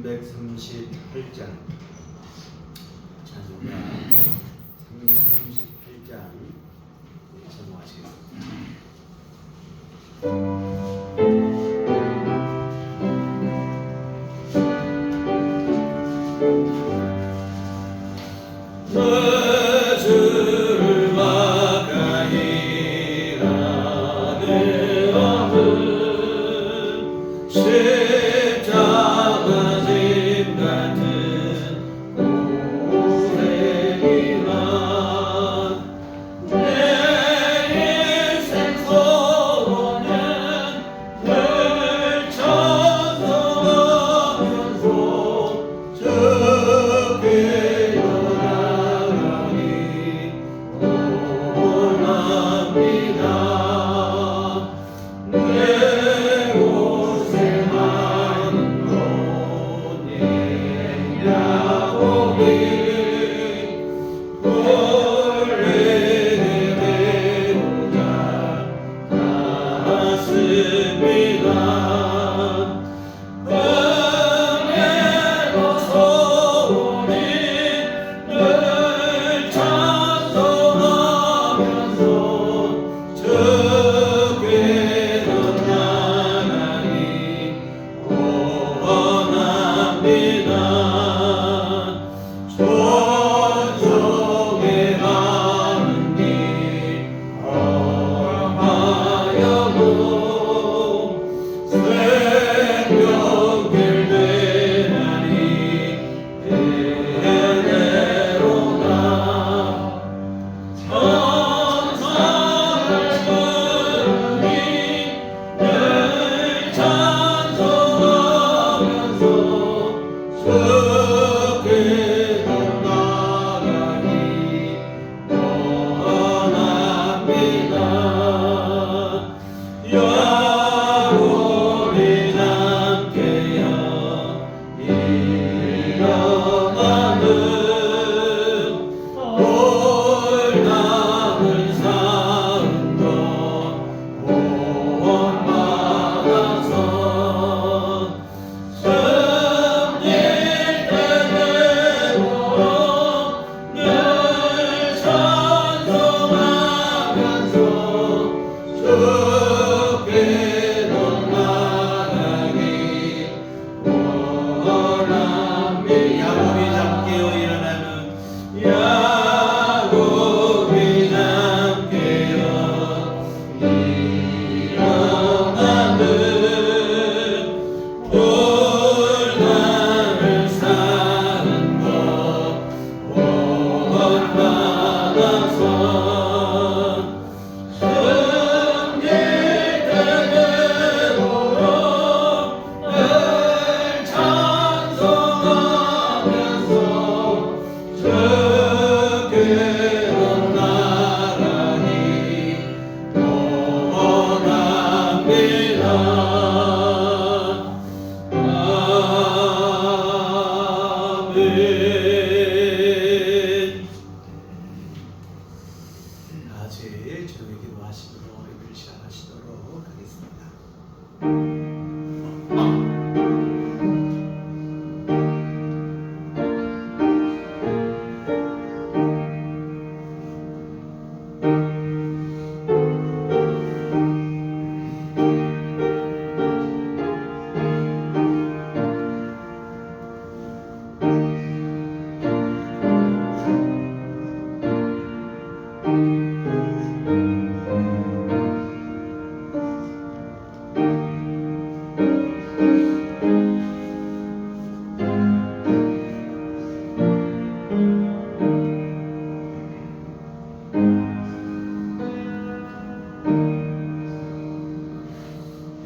338장 찬송가 338장 찬송하시겠습니다.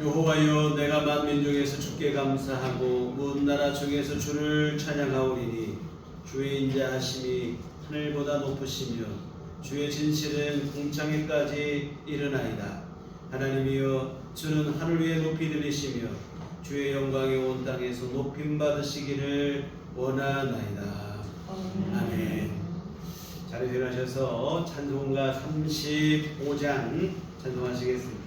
여호와여, 내가 만민 중에서 주께 감사하고 문 나라 중에서 주를 찬양하오리니 주의 인자하심이 하늘보다 높으시며 주의 진실은 궁창에까지 이르나이다. 하나님이여, 주는 하늘 위에 높이 들리시며 주의 영광이 온 땅에서 높임 받으시기를 원하나이다. 아멘. 자리에 일어나셔서 찬송가 35장 찬송하시겠습니다.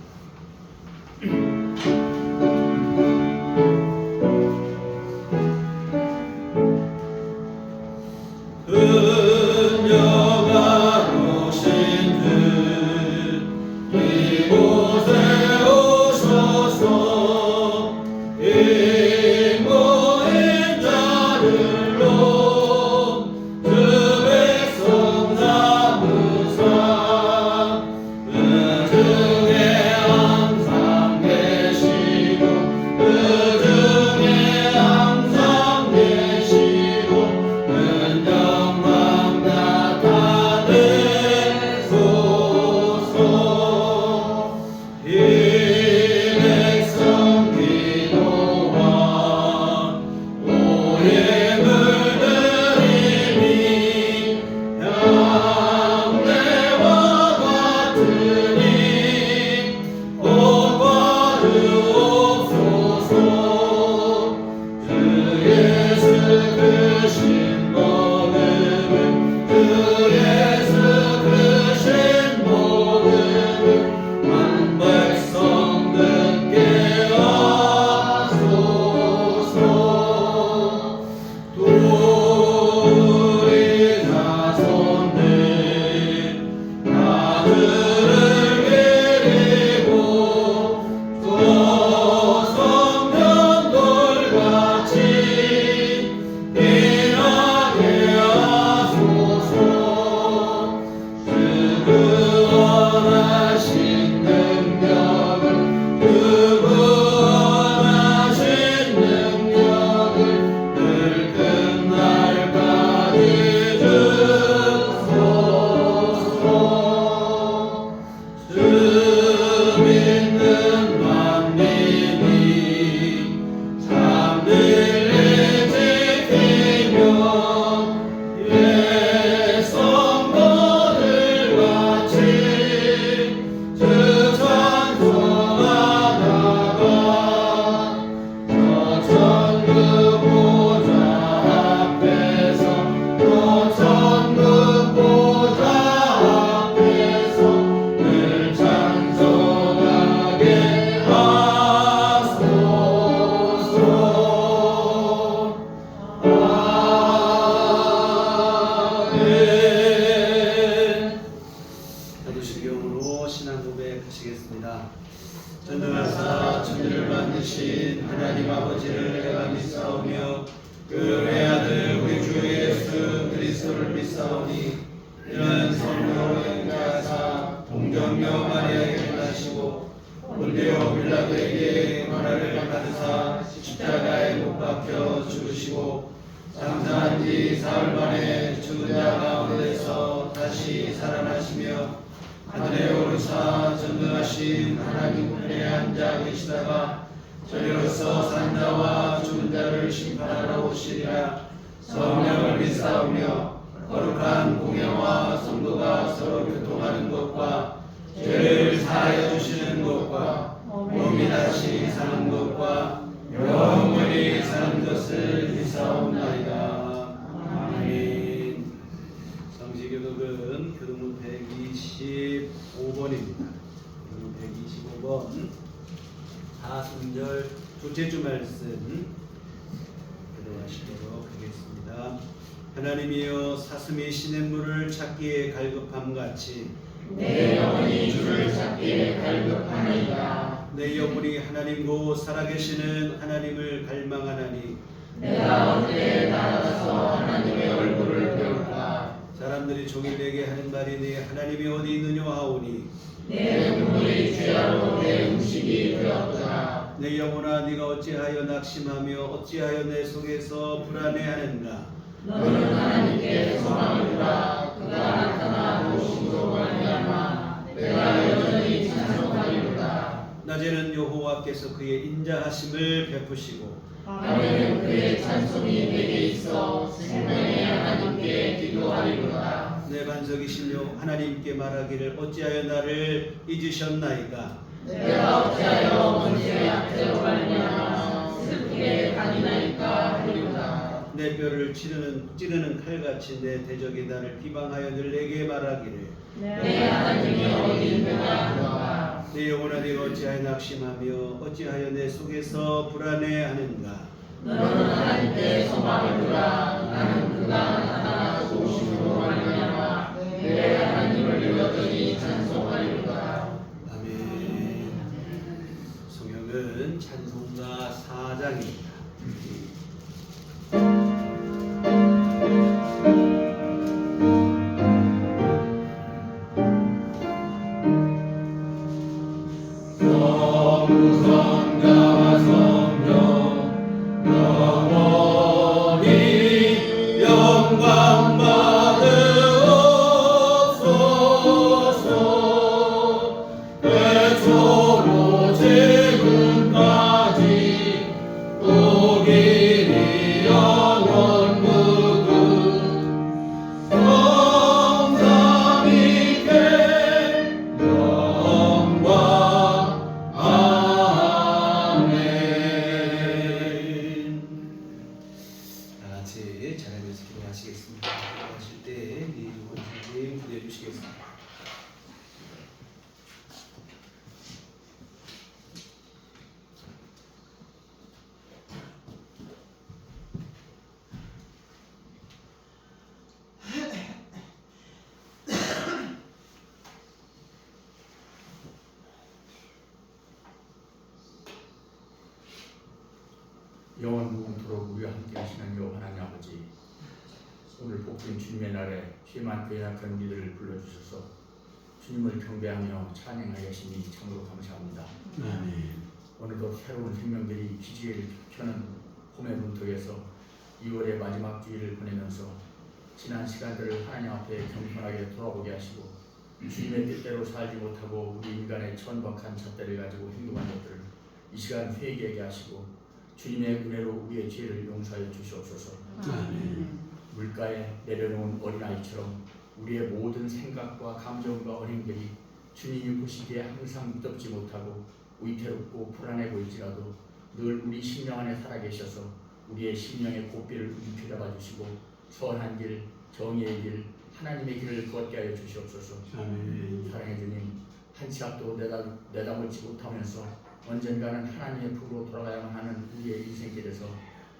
장사한 지 사흘 만에 죽은 자 가운데서 다시 살아나시며 하늘에 오르사 전능하신 하나님 우편에 앉아 계시다가 저리로서 산 자와 죽은 자를 심판하러 오시리라. 성령을 믿사오며 거룩한 공예와 성도가 서로 교통하는 것과 죄를 사하여 주시는 것과 몸이 다시 사는 것과 영원히 사는 것을 믿사옵나이다. 아멘. 성시교독은 교독문 125번입니다. 교독문 125번 하순절 둘째 주 말씀 교독하시도록 하겠습니다. 하나님이여 사슴이 시냇물을 찾기에 갈급함같이 내 영혼이 주를 찾기에 갈급하나이다. 내 영혼이 하나님고 살아계시는 하나님을 갈망하나니 내가 어디에 나가서 하나님의 얼굴을 배울까. 사람들이 종일 내게 하는 말이니 하나님이 어디 있느냐 하오니 내 눈물이 죄악으로 내 음식이 되었구나. 내 영혼아 네가 어찌하여 낙심하며 어찌하여 내 속에서 불안해하는가. 너는 하나님께 소망을 두라. 그가 나타나 도우심으로 말미암아 내가 여전히 찬송하리로다. 낮에는 여호와께서 그의 인자하심을 베푸시고 밤에는 그의 찬송이 내게 있어 생명의 하나님께 기도하리로다. 내 반석이시며 하나님께 말하기를 어찌하여 나를 잊으셨나이까. 내가 어찌하여 원수의 악재로 말미암아 슬프게 강인하니까 하리로다. 내 뼈를 찌르는 칼같이 내 대적이 나를 비방하여 늘 내게 말하기를 내 하나님이 어디 있느냐 하노라. 내 영혼아 네가 어찌하여 낙심하며 어찌하여 내 속에서 불안해하는가. 너는 하나님께 소망을 두라. 나는 그가 나타나 도우심으로 말미암아 내 하나님을 여전히 찬송하리로다. 아멘. 성경은 찬송가 4장입니다. 성자와 성령 영원히 영광 받으옵소서. 태초로 지금까지 또 길이 영원 무궁 성삼위께 영광. 다 같이 잘하면서 기도하시겠습니다. 기도하실 때 이동원 선생님 기도해 주시겠습니다. 영원 무궁토록 우리와 함께 하시는 여호와 하나님 아버지, 오늘 복된 주님의 날에 피만 괴약한 우리들을 불러주셔서 주님을 경배하며 찬양하여 하시니 참으로 감사합니다. 아멘. 오늘도 새로운 생명들이 기지개를 켜는 봄의 문턱에서 2월의 마지막 주일을 보내면서 지난 시간들을 하나님 앞에 겸손하게 돌아보게 하시고 주님의 뜻대로 살지 못하고 우리 인간의 천박한 잣대를 가지고 행동한 것들을 이 시간 회개하게 하시고 주님의 은혜로 우리의 죄를 용서하여 주시옵소서. 아멘. 물가에 내려놓은 어린아이처럼 우리의 모든 생각과 감정과 언행들이 주님이 보시기에 항상 믿지 못하고 위태롭고 불안해 보일지라도 늘 우리 심령 안에 살아계셔서 우리의 심령의 고삐를 움켜잡아 주시고 선한 길, 정의의 길, 하나님의 길을 걷게 하여 주시옵소서. 아멘. 사랑의 주님, 한 치 앞도 내다보지 못하면서 언젠가는 하나님의 품으로 돌아가야만 하는 우리의 인생길에서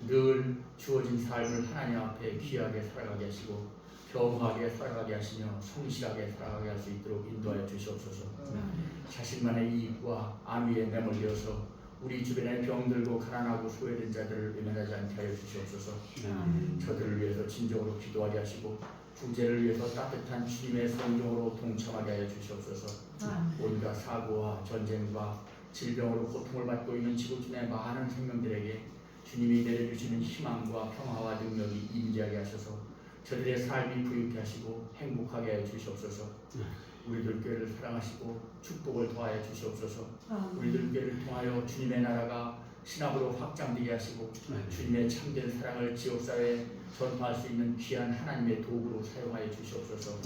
늘 주어진 삶을 하나님 앞에 귀하게 살아가게 하시고 겸허하게 살아가게 하시며 성실하게 살아가게 할 수 있도록 인도하여 주시옵소서. 자신만의 이익과 안위에 매몰려서 우리 주변의 병들고 가난하고 소외된 자들을 외면하지 않게 하여 주시옵소서. 저들을 위해서 진정으로 기도하게 하시고 구제를 위해서 따뜻한 주님의 성령으로 동참하게 하여 주시옵소서. 온갖 사고와 전쟁과 질병으로 고통을 받고 있는 지구촌의 많은 생명들에게 주님이 내려주시는 희망과 평화와 능력이 임재하게 하셔서 저들의 삶이 부유케 하시고 행복하게 해 주시옵소서. 우리들 교회를 사랑하시고 축복을 더하여 주시옵소서. 우리들 교회를 통하여 주님의 나라가 신학으로 확장되게 하시고 주님의 참된 사랑을 지역사회에 전파할 수 있는 귀한 하나님의 도구로 사용하여 주시옵소서.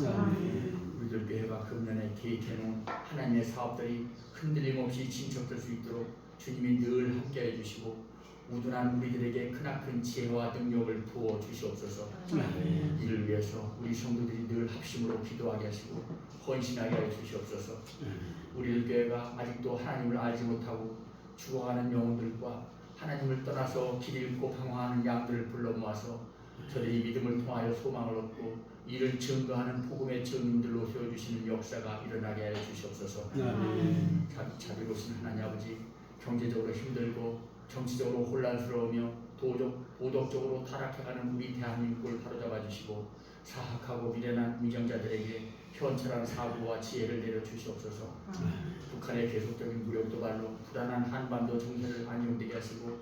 우리들 교회가 금년에 계획해놓은 하나님의 사업들이 흔들림 없이 진척될 수 있도록 주님이 늘 함께해 주시고 우둔한 우리들에게 크나큰 지혜와 능력을 부어 주시옵소서. 이를 위해서 우리 성도들이 늘 합심으로 기도하게 하시고 헌신하게 하여 주시옵소서. 우리들 교회가 아직도 하나님을 알지 못하고 죽어가는 영혼들과 하나님을 떠나서 길 잃고 방황하는 양들을 불러 모아서 저들이 믿음을 통하여 소망을 얻고 이를 증거하는 복음의 증인들로 세워주시는 역사가 일어나게 하여 주시옵소서. 자비로우신 하나님 아버지, 경제적으로 힘들고 정치적으로 혼란스러우며 도덕적으로 타락해가는 우리 대한민국을 바로잡아 주시고 사악하고 미련한 위정자들에게 현철한 사고와 지혜를 내려주시옵소서. 북한의 계속적인 무력 도발로 불안한 한반도 정세를 안정되게 하시고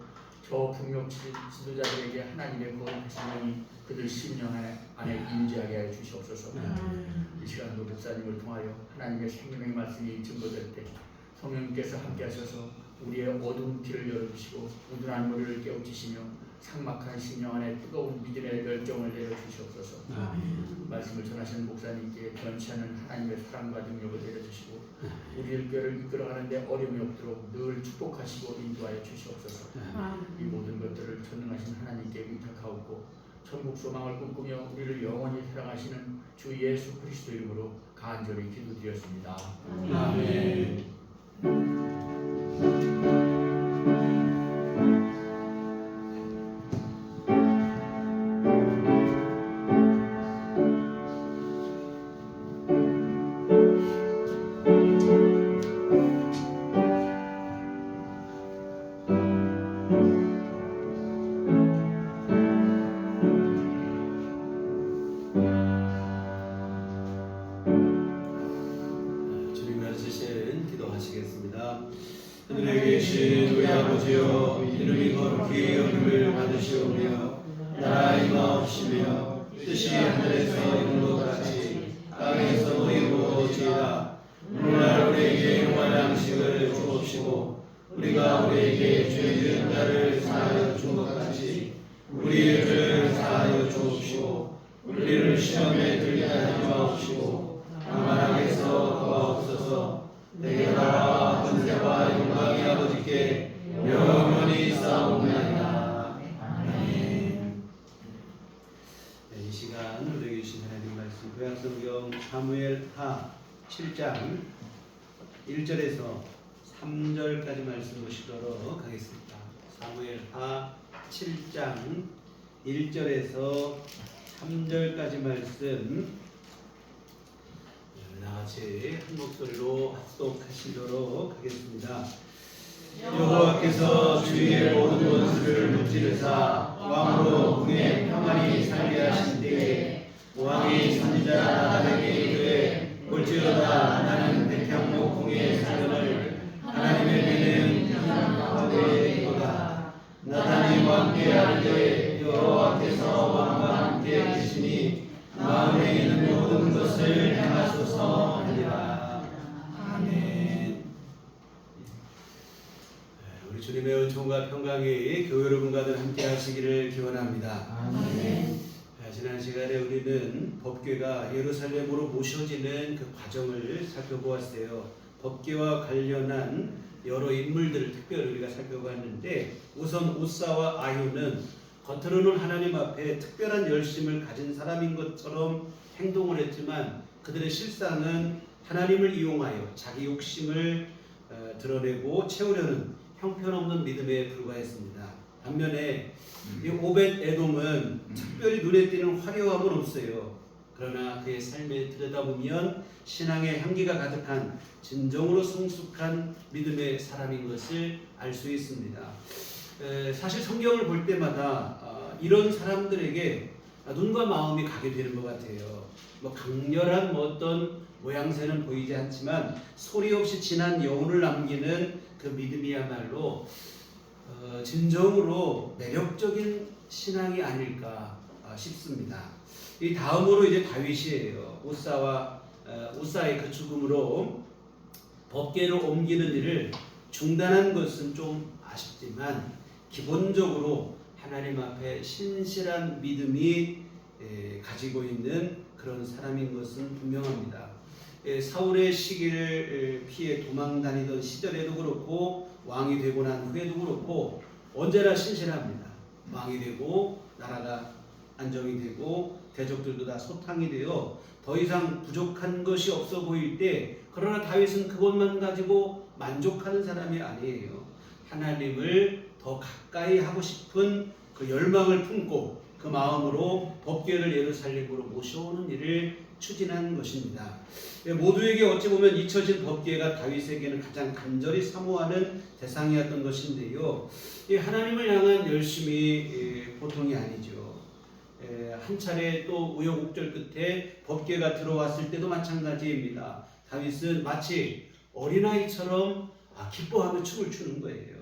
저 북녘 지도자들에게 하나님의 거룩하신 영이 그들 심령 안에 임재하게 하여 주시옵소서. 이 시간도 목사님을 통하여 하나님의 생명의 말씀이 증거될 때 성령님께서 함께 하셔서 우리의 어두운 길을 열어주시고 우둔한 머리를 깨우치시며 삭막한 심령 안에 뜨거운 믿음의 열정을 내려주시옵소서. 말씀을 전하시는 목사님께 변치 않은 하나님의 사랑과 능력을 내려주시고 우리의 교회를 이끌어가는데 어려움이 없도록 늘 축복하시고 인도하여 주시옵소서. 이 모든 것들을 전능하신 하나님께 의탁하옵고 천국 소망을 꿈꾸며 우리를 영원히 사랑하시는 주 예수 그리스도 이름으로 간절히 기도드렸습니다. 아멘. 하늘에 계신 우리 아버지여, 이름이 거룩히 여김을 받으시오며 나라 임하옵시며 뜻이 하늘에서 이룬 것 같이 땅에서도 이루어지이다. 오늘날 우리에게 용할 양식을 주옵시고 우리가 우리에게 죄 지은 자를 사하여 준 것 같이 우리의 죄를 사하여 주옵시고 우리를 시험에 들게 하지 마옵시고 다만 악에서 구하옵소서. 내게 나라와 권세와 영광이 아버지께 영원히 있사옵나이다. 아멘. 이 시간 우리에게 주신 하나님 말씀 구약성경 사무엘하 7장 1절에서 3절까지 말씀 보시도록 하겠습니다. 사무엘하 7장 1절에서 3절까지 말씀 나같이 한 목소리로 합독하시도록 하겠습니다. 여호와께서 주의 모든 원수를 무찌르사 왕으로 궁에 평안히 살게 하신 때에 왕이 선지자 나단에게 이르되 볼지어다 나는 백향목 궁에 살거늘 하나님의 배는 이상하게 있도다. 나단이 왕께 아뢰되 여호와께서 왕과 함께 계시니 마음에 있는 모든 것을 행하소서 하니라. 아멘. 우리 주님의 은총과 평강이 교회 여러분과 함께 하시기를 기원합니다. 아멘. 지난 시간에 우리는 법궤가 예루살렘으로 모셔지는 그 과정을 살펴보았어요. 법궤와 관련한 여러 인물들을 특별히 우리가 살펴봤는데 우선 우사와 아효는 겉으로는 하나님 앞에 특별한 열심을 가진 사람인 것처럼 행동을 했지만 그들의 실상은 하나님을 이용하여 자기 욕심을 드러내고 채우려는 형편없는 믿음에 불과했습니다. 반면에 이 오벳 에돔은 특별히 눈에 띄는 화려함은 없어요. 그러나 그의 삶에 들여다보면 신앙의 향기가 가득한 진정으로 성숙한 믿음의 사람인 것을 알 수 있습니다. 사실 성경을 볼 때마다 이런 사람들에게 눈과 마음이 가게 되는 것 같아요. 강렬한 어떤 모양새는 보이지 않지만 소리 없이 진한 여운을 남기는 그 믿음이야말로 진정으로 매력적인 신앙이 아닐까 싶습니다. 이 다음으로 이제 다윗이에요. 우사의 그 죽음으로 법궤로 옮기는 일을 중단한 것은 좀 아쉽지만 기본적으로 하나님 앞에 신실한 믿음이 가지고 있는 그런 사람인 것은 분명합니다. 사울의 시기를 피해 도망 다니던 시절에도 그렇고 왕이 되고 난 후에도 그렇고 언제나 신실합니다. 왕이 되고 나라가 안정이 되고 대적들도 다 소탕이 되어 더 이상 부족한 것이 없어 보일 때, 그러나 다윗은 그것만 가지고 만족하는 사람이 아니에요. 하나님을 더 가까이 하고 싶은 그 열망을 품고 그 마음으로 법궤를 예루살렘으로 모셔오는 일을 추진한 것입니다. 모두에게 어찌 보면 잊혀진 법궤가 다윗에게는 가장 간절히 사모하는 대상이었던 것인데요. 하나님을 향한 열심이 보통이 아니죠. 한 차례 또 우여곡절 끝에 법궤가 들어왔을 때도 마찬가지입니다. 다윗은 마치 어린아이처럼 기뻐하며 춤을 추는 거예요.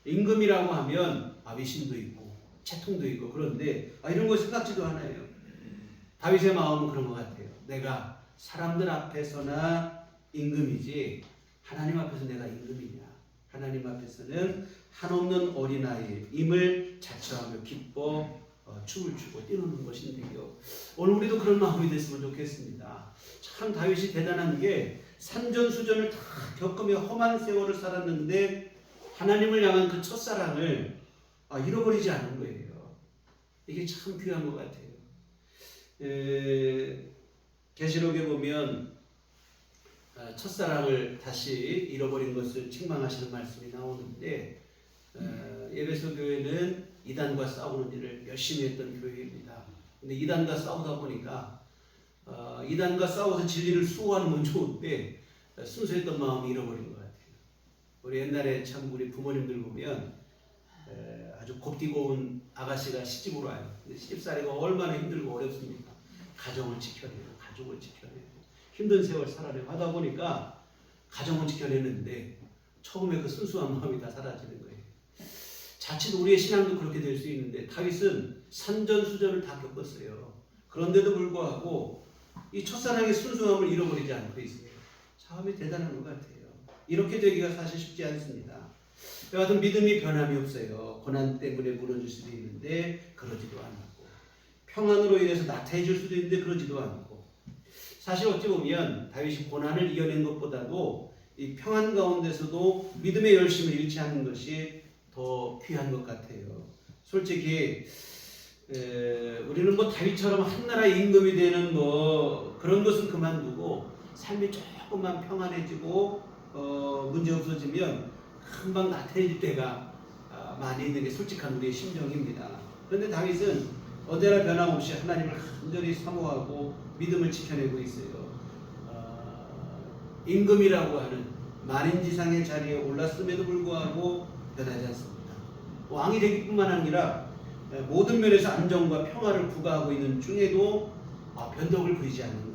임금이라고 하면 위신도 있고 채통도 있고 그런데 이런 거 생각지도 않아요. 다윗의 마음은 그런 것 같아요. 내가 사람들 앞에서나 임금이지 하나님 앞에서 내가 임금이냐. 하나님 앞에서는 한없는 어린아이임을 자처하며 기뻐 춤을 추고 뛰노는 것인데요. 오늘 우리도 그런 마음이 됐으면 좋겠습니다. 참 다윗이 대단한 게 산전수전을 다 겪으며 험한 세월을 살았는데 하나님을 향한 그 첫사랑을 잃어버리지 않은 거예요. 이게 참 귀한 것 같아요. 계시록에 보면 첫사랑을 다시 잃어버린 것을 책망하시는 말씀이 나오는데 에베소 교회는 이단과 싸우는 일을 열심히 했던 교회입니다. 근데 이단과 싸우다 보니까 이단과 싸워서 진리를 수호하는 건 좋은데 순수했던 마음이 잃어버린 것 같아요. 우리 옛날에 참 우리 부모님들 보면 아주 곱디고 온 아가씨가 시집으로 와요. 근데 시집살이가 얼마나 힘들고 어렵습니까? 가정을 지켜내고 가족을 지켜내고 힘든 세월 살아내고 하다 보니까 가정을 지켜내는데 처음에 그 순수한 마음이 다 사라지는 거예요. 자칫 우리의 신앙도 그렇게 될 수 있는데 다윗은 산전수전을 다 겪었어요. 그런데도 불구하고 이 첫사랑의 순수함을 잃어버리지 않고 있어요. 참이 대단한 것 같아요. 이렇게 되기가 사실 쉽지 않습니다. 여하튼 믿음이 변함이 없어요. 고난 때문에 무너질 수도 있는데 그러지도 않고, 평안으로 인해서 나태해질 수도 있는데 그러지도 않고, 사실 어찌 보면 다윗이 고난을 이겨낸 것보다도 이 평안 가운데서도 믿음의 열심을 잃지 않는 것이 더 귀한 것 같아요. 솔직히 우리는 다윗처럼 한나라의 임금이 되는 그런 것은 그만두고 삶이 조금만 평안해지고 문제 없어지면 금방 나태해질 때가 많이 있는 게 솔직한 우리의 심정입니다. 그런데 다윗은 언제나 변함없이 하나님을 간절히 사모하고 믿음을 지켜내고 있어요. 임금이라고 하는 만인지상의 자리에 올랐음에도 불구하고 변하지 않습니다. 왕이 되기뿐만 아니라 모든 면에서 안정과 평화를 구가하고 있는 중에도 변덕을 부리지 않는 거예요.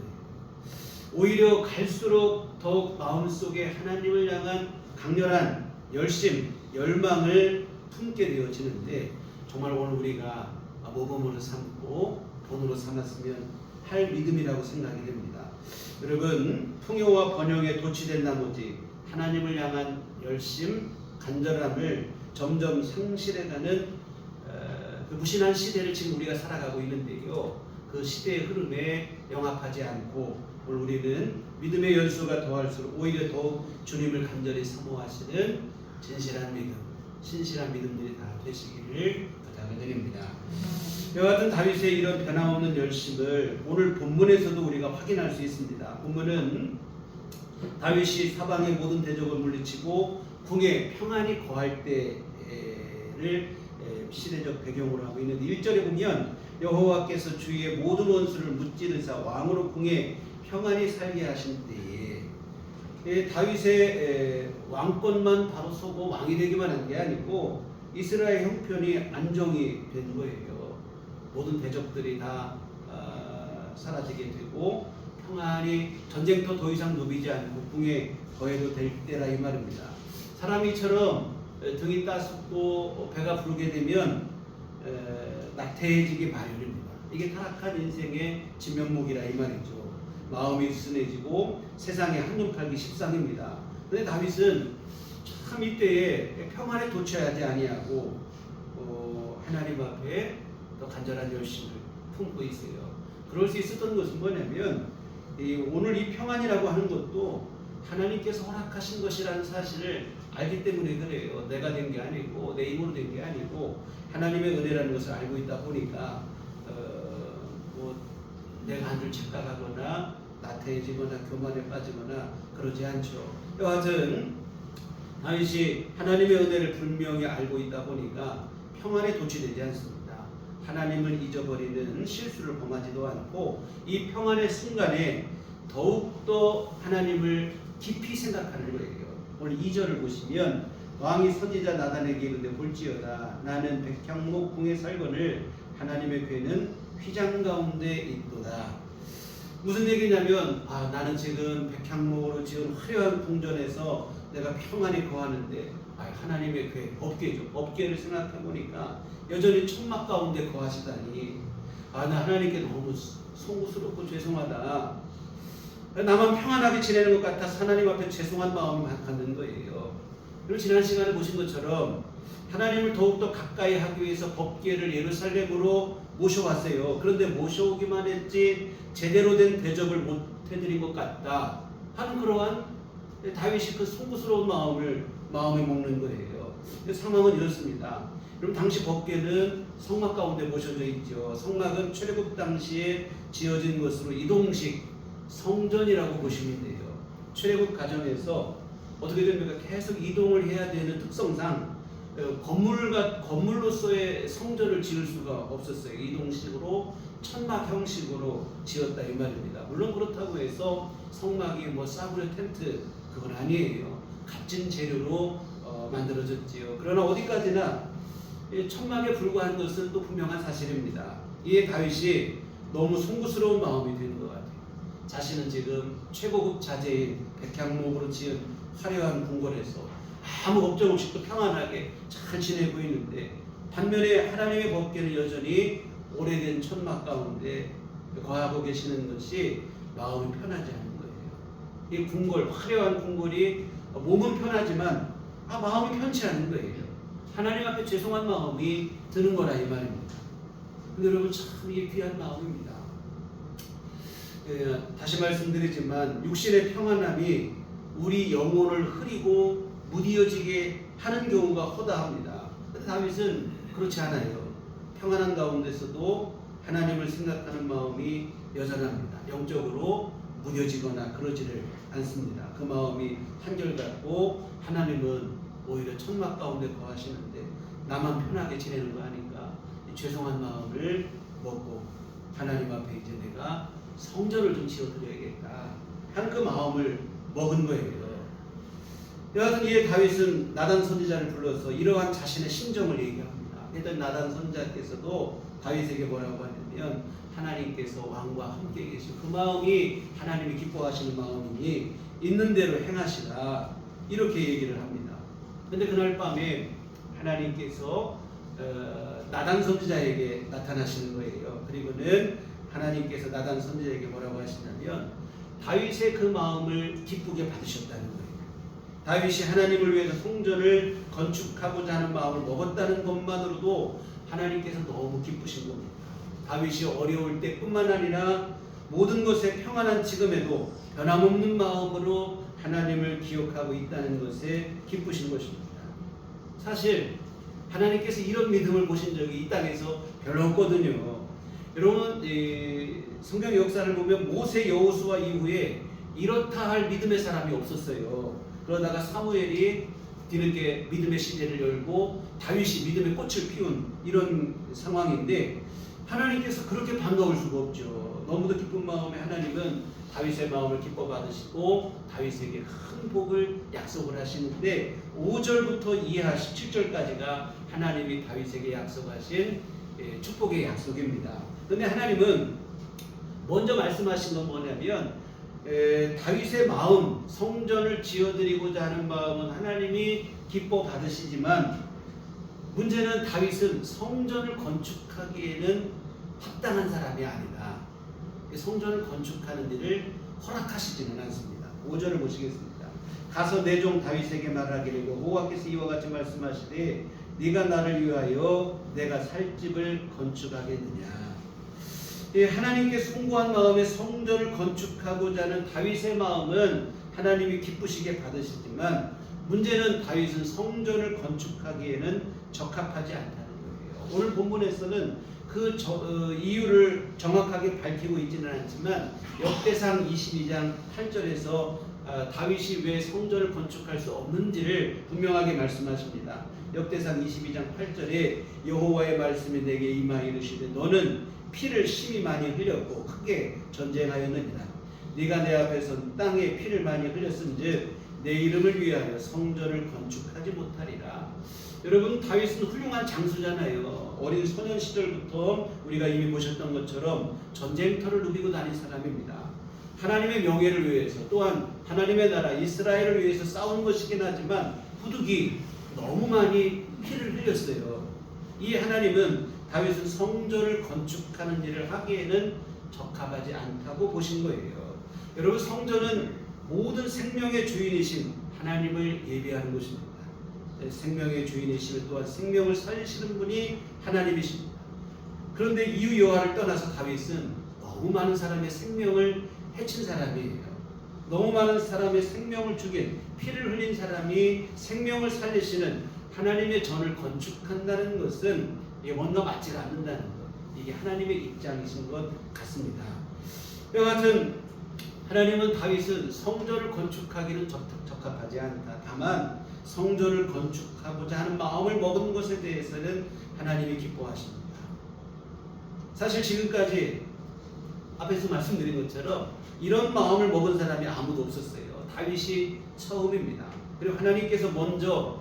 오히려 갈수록 더욱 마음속에 하나님을 향한 강렬한 열심, 열망을 품게 되어지는데 정말 오늘 우리가 모범으로 삼고 본으로 삼았으면 할 믿음이라고 생각이 됩니다. 여러분, 풍요와 번영에 도취된 나머지 하나님을 향한 열심, 간절함을 점점 상실해가는 그 무신한 시대를 지금 우리가 살아가고 있는데요. 그 시대의 흐름에 영합하지 않고 오늘 우리는 믿음의 연수가 더할수록 오히려 더욱 주님을 간절히 사모하시는 진실한 믿음, 신실한 믿음들이 다 되시기를 부탁을 드립니다. 이와 같은 다윗의 이런 변함없는 열심을 오늘 본문에서도 우리가 확인할 수 있습니다. 본문은 다윗이 사방의 모든 대적을 물리치고 궁에 평안히 거할 때를 시대적 배경으로 하고 있는데 1절에 보면 여호와께서 주위의 모든 원수를 무찌르사 왕으로 궁에 평안히 살게 하신 때에 다윗의 왕권만 바로 서고 왕이 되기만 한 게 아니고 이스라엘 형편이 안정이 된 거예요. 모든 대적들이 다 사라지게 되고 평안히 전쟁터 더 이상 누비지 않고 궁에 거해도 될 때라 이 말입니다. 사람이처럼 등이 따숩고 배가 부르게 되면 나태해지기 마련입니다. 이게 타락한 인생의 진면목이라 이 말이죠. 마음이 순해지고 세상에 한눈 팔기 십상입니다. 그런데 다윗은 참 이때에 평안에 도취하지 아니하고 하나님 앞에 더 간절한 열심을 품고 있어요. 그럴 수 있었던 것은 뭐냐면 오늘 이 평안이라고 하는 것도 하나님께서 허락하신 것이라는 사실을 알기 때문에 그래요. 내가 된 게 아니고 내 힘으로 된 게 아니고 하나님의 은혜라는 것을 알고 있다 보니까 내가 한 줄 착각하거나 나태해지거나 교만에 빠지거나 그러지 않죠. 여하튼 다윗이 하나님의 은혜를 분명히 알고 있다 보니까 평안에 도취되지 않습니다. 하나님을 잊어버리는 실수를 범하지도 않고 이 평안의 순간에 더욱더 하나님을 깊이 생각하는 거예요. 오늘 2절을 보시면 왕이 선지자 나단에게 이르되 볼지어다 나는 백향목 궁에 살거늘 하나님의 궤는 휘장 가운데 있도다. 무슨 얘기냐면 나는 지금 백향목으로 지은 화려한 궁전에서 내가 평안히 거하는데 하나님의 궤, 법궤죠. 법궤를 생각해 보니까 여전히 천막 가운데 거하시다니 나 하나님께 너무 송구스럽고 죄송하다. 나만 평안하게 지내는 것 같아서 하나님 앞에 죄송한 마음이 갖는 거예요. 그리고 지난 시간에 보신 것처럼 하나님을 더욱더 가까이 하기 위해서 법궤를 예루살렘으로 모셔왔어요. 그런데 모셔오기만 했지 제대로 된 대접을 못 해드린 것 같다 하는 그러한 다윗이 그 송구스러운 마음에 먹는 거예요. 상황은 이렇습니다. 그럼 당시 법궤는 성막 가운데 모셔져 있죠. 성막은 출애굽 당시에 지어진 것으로 이동식 성전이라고 보시면 돼요. 출애굽 과정에서 어떻게 됩니까? 계속 이동을 해야 되는 특성상 건물로서의 성전을 지을 수가 없었어요. 이동식으로 천막 형식으로 지었다 이 말입니다. 물론 그렇다고 해서 성막이 싸구려 텐트 그건 아니에요. 값진 재료로 만들어졌지요. 그러나 어디까지나 천막에 불과한 것은 또 분명한 사실입니다. 이에 다윗이 너무 송구스러운 마음이 되는 것 같아요. 자신은 지금 최고급 자재인 백향목으로 지은 화려한 궁궐에서 아무 걱정 없이 또 평안하게 잘 지내고 있는데 반면에 하나님의 법궤는 여전히 오래된 천막 가운데 거하고 계시는 것이 마음이 편하지 않은 거예요. 이 궁궐, 화려한 궁궐이 몸은 편하지만 마음이 편치 않은 거예요. 하나님 앞에 죄송한 마음이 드는 거라 이 말입니다. 근데 여러분 참 이게 귀한 마음입니다. 다시 말씀드리지만 육신의 평안함이 우리 영혼을 흐리고 무디어지게 하는 경우가 허다합니다. 그런데 다윗은 그렇지 않아요. 평안한 가운데서도 하나님을 생각하는 마음이 여전합니다. 영적으로 무뎌지거나 그러지를 않습니다. 그 마음이 한결같고 하나님은 오히려 천막 가운데 거하시는데 나만 편하게 지내는 거 아닌가 죄송한 마음을 먹고 하나님 앞에 이제 내가 성전을 좀 지어드려야겠다 하는 그 마음을 먹은 거예요. 여하튼 이에 다윗은 나단 선지자를 불러서 이러한 자신의 심정을 얘기합니다. 그랬더니 나단 선지자께서도 다윗에게 뭐라고 하냐면 하나님께서 왕과 함께 계시고 그 마음이 하나님이 기뻐하시는 마음이니 있는 대로 행하시라 이렇게 얘기를 합니다. 그런데 그날 밤에 하나님께서 나단 선지자에게 나타나시는 거예요. 그리고는 하나님께서 나단 선지자에게 뭐라고 하시냐면 다윗의 그 마음을 기쁘게 받으셨다는 거예요. 다윗이 하나님을 위해서 성전을 건축하고자 하는 마음을 먹었다는 것만으로도 하나님께서 너무 기쁘신 겁니다. 다윗이 어려울 때뿐만 아니라 모든 것에 평안한 지금에도 변함없는 마음으로 하나님을 기억하고 있다는 것에 기쁘신 것입니다. 사실 하나님께서 이런 믿음을 보신 적이 이 땅에서 별로 없거든요. 여러분 성경 역사를 보면 모세 여호수아 이후에 이렇다 할 믿음의 사람이 없었어요. 그러다가 사무엘이 뒤늦게 믿음의 시대를 열고 다윗이 믿음의 꽃을 피운 이런 상황인데 하나님께서 그렇게 반가울 수가 없죠. 너무도 기쁜 마음에 하나님은 다윗의 마음을 기뻐 받으시고 다윗에게 큰 복을 약속을 하시는데 5절부터 이하 17절까지가 하나님이 다윗에게 약속하신 축복의 약속입니다. 그런데 하나님은 먼저 말씀하신 건 뭐냐면 다윗의 마음, 성전을 지어드리고자 하는 마음은 하나님이 기뻐 받으시지만 문제는 다윗은 성전을 건축하기에는 합당한 사람이 아니다. 성전을 건축하는 일을 허락하시지는 않습니다. 5절을 보시겠습니다. 가서 내 종 다윗에게 말하기를 여호와께서 이와 같이 말씀하시되 네가 나를 위하여 내가 살 집을 건축하겠느냐. 하나님께 숭고한 마음에 성전을 건축하고자 하는 다윗의 마음은 하나님이 기쁘시게 받으시지만 문제는 다윗은 성전을 건축하기에는 적합하지 않다는 거예요. 오늘 본문에서는 그 이유를 정확하게 밝히고 있지는 않지만 역대상 22장 8절에서 다윗이 왜 성전을 건축할 수 없는지를 분명하게 말씀하십니다. 역대상 22장 8절에 여호와의 말씀이 내게 임하 이르시되 너는 피를 심히 많이 흘렸고 크게 전쟁하였느니라. 네가 내 앞에서 땅에 피를 많이 흘렸은즉 내 이름을 위하여 성전을 건축하지 못하리라. 여러분, 다윗은 훌륭한 장수잖아요. 어린 소년 시절부터 우리가 이미 보셨던 것처럼 전쟁터를 누비고 다닌 사람입니다. 하나님의 명예를 위해서 또한 하나님의 나라 이스라엘을 위해서 싸우는 것이긴 하지만 부득이 너무 많이 피를 흘렸어요. 이 하나님은 다윗은 성전을 건축하는 일을 하기에는 적합하지 않다고 보신 거예요. 여러분, 성전은 모든 생명의 주인이신 하나님을 예비하는 것입니다. 생명의 주인이시며 또한 생명을 살리시는 분이 하나님이십니다. 그런데 이유 여하를 떠나서 다윗은 너무 많은 사람의 생명을 해친 사람이에요. 너무 많은 사람의 생명을 죽인 피를 흘린 사람이 생명을 살리시는 하나님의 전을 건축한다는 것은 이게 뭔가 맞지가 않는다는 것, 이게 하나님의 입장이신 것 같습니다. 여하튼 하나님은 다윗은 성전을 건축하기는 적합하지 않다. 다만 성전을 건축하고자 하는 마음을 먹은 것에 대해서는 하나님이 기뻐하십니다. 사실 지금까지 앞에서 말씀드린 것처럼 이런 마음을 먹은 사람이 아무도 없었어요. 다윗이 처음입니다. 그리고 하나님께서 먼저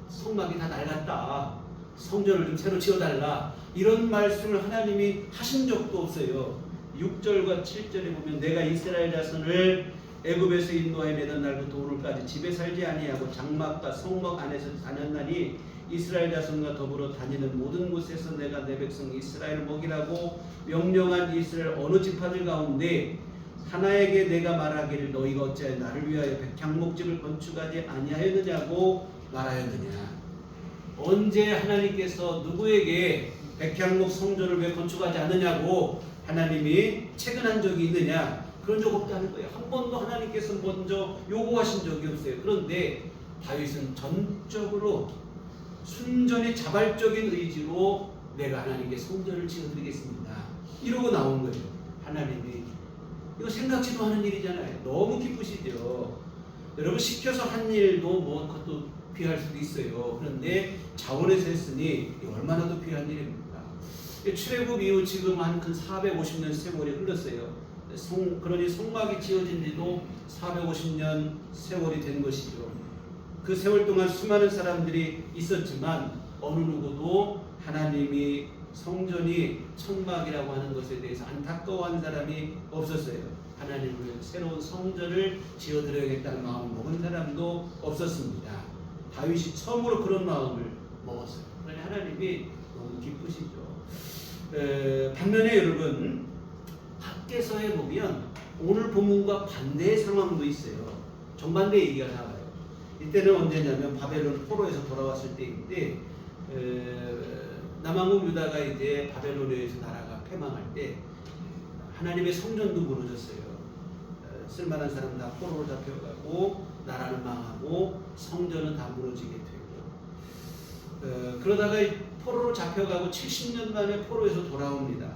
성막이 다 낡았다, 성전을 좀 새로 지어달라, 이런 말씀을 하나님이 하신 적도 없어요. 6절과 7절에 보면 내가 이스라엘 자손을 애굽에서 인도하여 내던 날부터 오늘까지 집에 살지 아니하고 장막과 성막 안에서 다녔나니 이스라엘 자손과 더불어 다니는 모든 곳에서 내가 내 백성 이스라엘을 먹이라고 명령한 이스라엘 어느 지파들 가운데 하나에게 내가 말하기를 너희가 어찌하여 나를 위하여 백향목집을 건축하지 아니하였느냐고 말하였느냐. 언제 하나님께서 누구에게 백향목 성전을 왜 건축하지 않느냐고 하나님이 체근한 적이 있느냐? 그런 적 없다는 거예요. 한 번도 하나님께서 먼저 요구하신 적이 없어요. 그런데 다윗은 전적으로 순전히 자발적인 의지로 내가 하나님께 성전을 지어드리겠습니다, 이러고 나온 거예요. 하나님이 이거 생각지도 않은 일이잖아요. 너무 기쁘시죠. 여러분, 시켜서 한 일도 뭐 그것도 귀할 수도 있어요. 그런데 자원에서 했으니 얼마나 더 귀한 일입니까? 출애굽 이후 지금 한 근 450년 세월이 흘렀어요. 그러니 성막이 지어진 지도 450년 세월이 된 것이죠. 그 세월 동안 수많은 사람들이 있었지만 어느 누구도 하나님이 성전이 천막이라고 하는 것에 대해서 안타까워하는 사람이 없었어요. 하나님을 새로운 성전을 지어드려야겠다는 마음을 먹은 사람도 없었습니다. 다윗이 처음으로 그런 마음을 먹었어요. 그러니 하나님이 너무 기쁘시죠. 반면에 여러분, 학개서에 보면 오늘 본문과 반대의 상황도 있어요. 정반대 얘기가 나와요. 이때는 언제냐면 바벨론 포로에서 돌아왔을 때인데, 남왕국 유다가 이제 바벨론에 의해서 나라가 패망할 때 하나님의 성전도 무너졌어요. 쓸만한 사람 다 포로로 잡혀가고 나라는 망하고 성전은 다 무너지게 되고, 그러다가 포로로 잡혀가고 70년 만에 포로에서 돌아옵니다.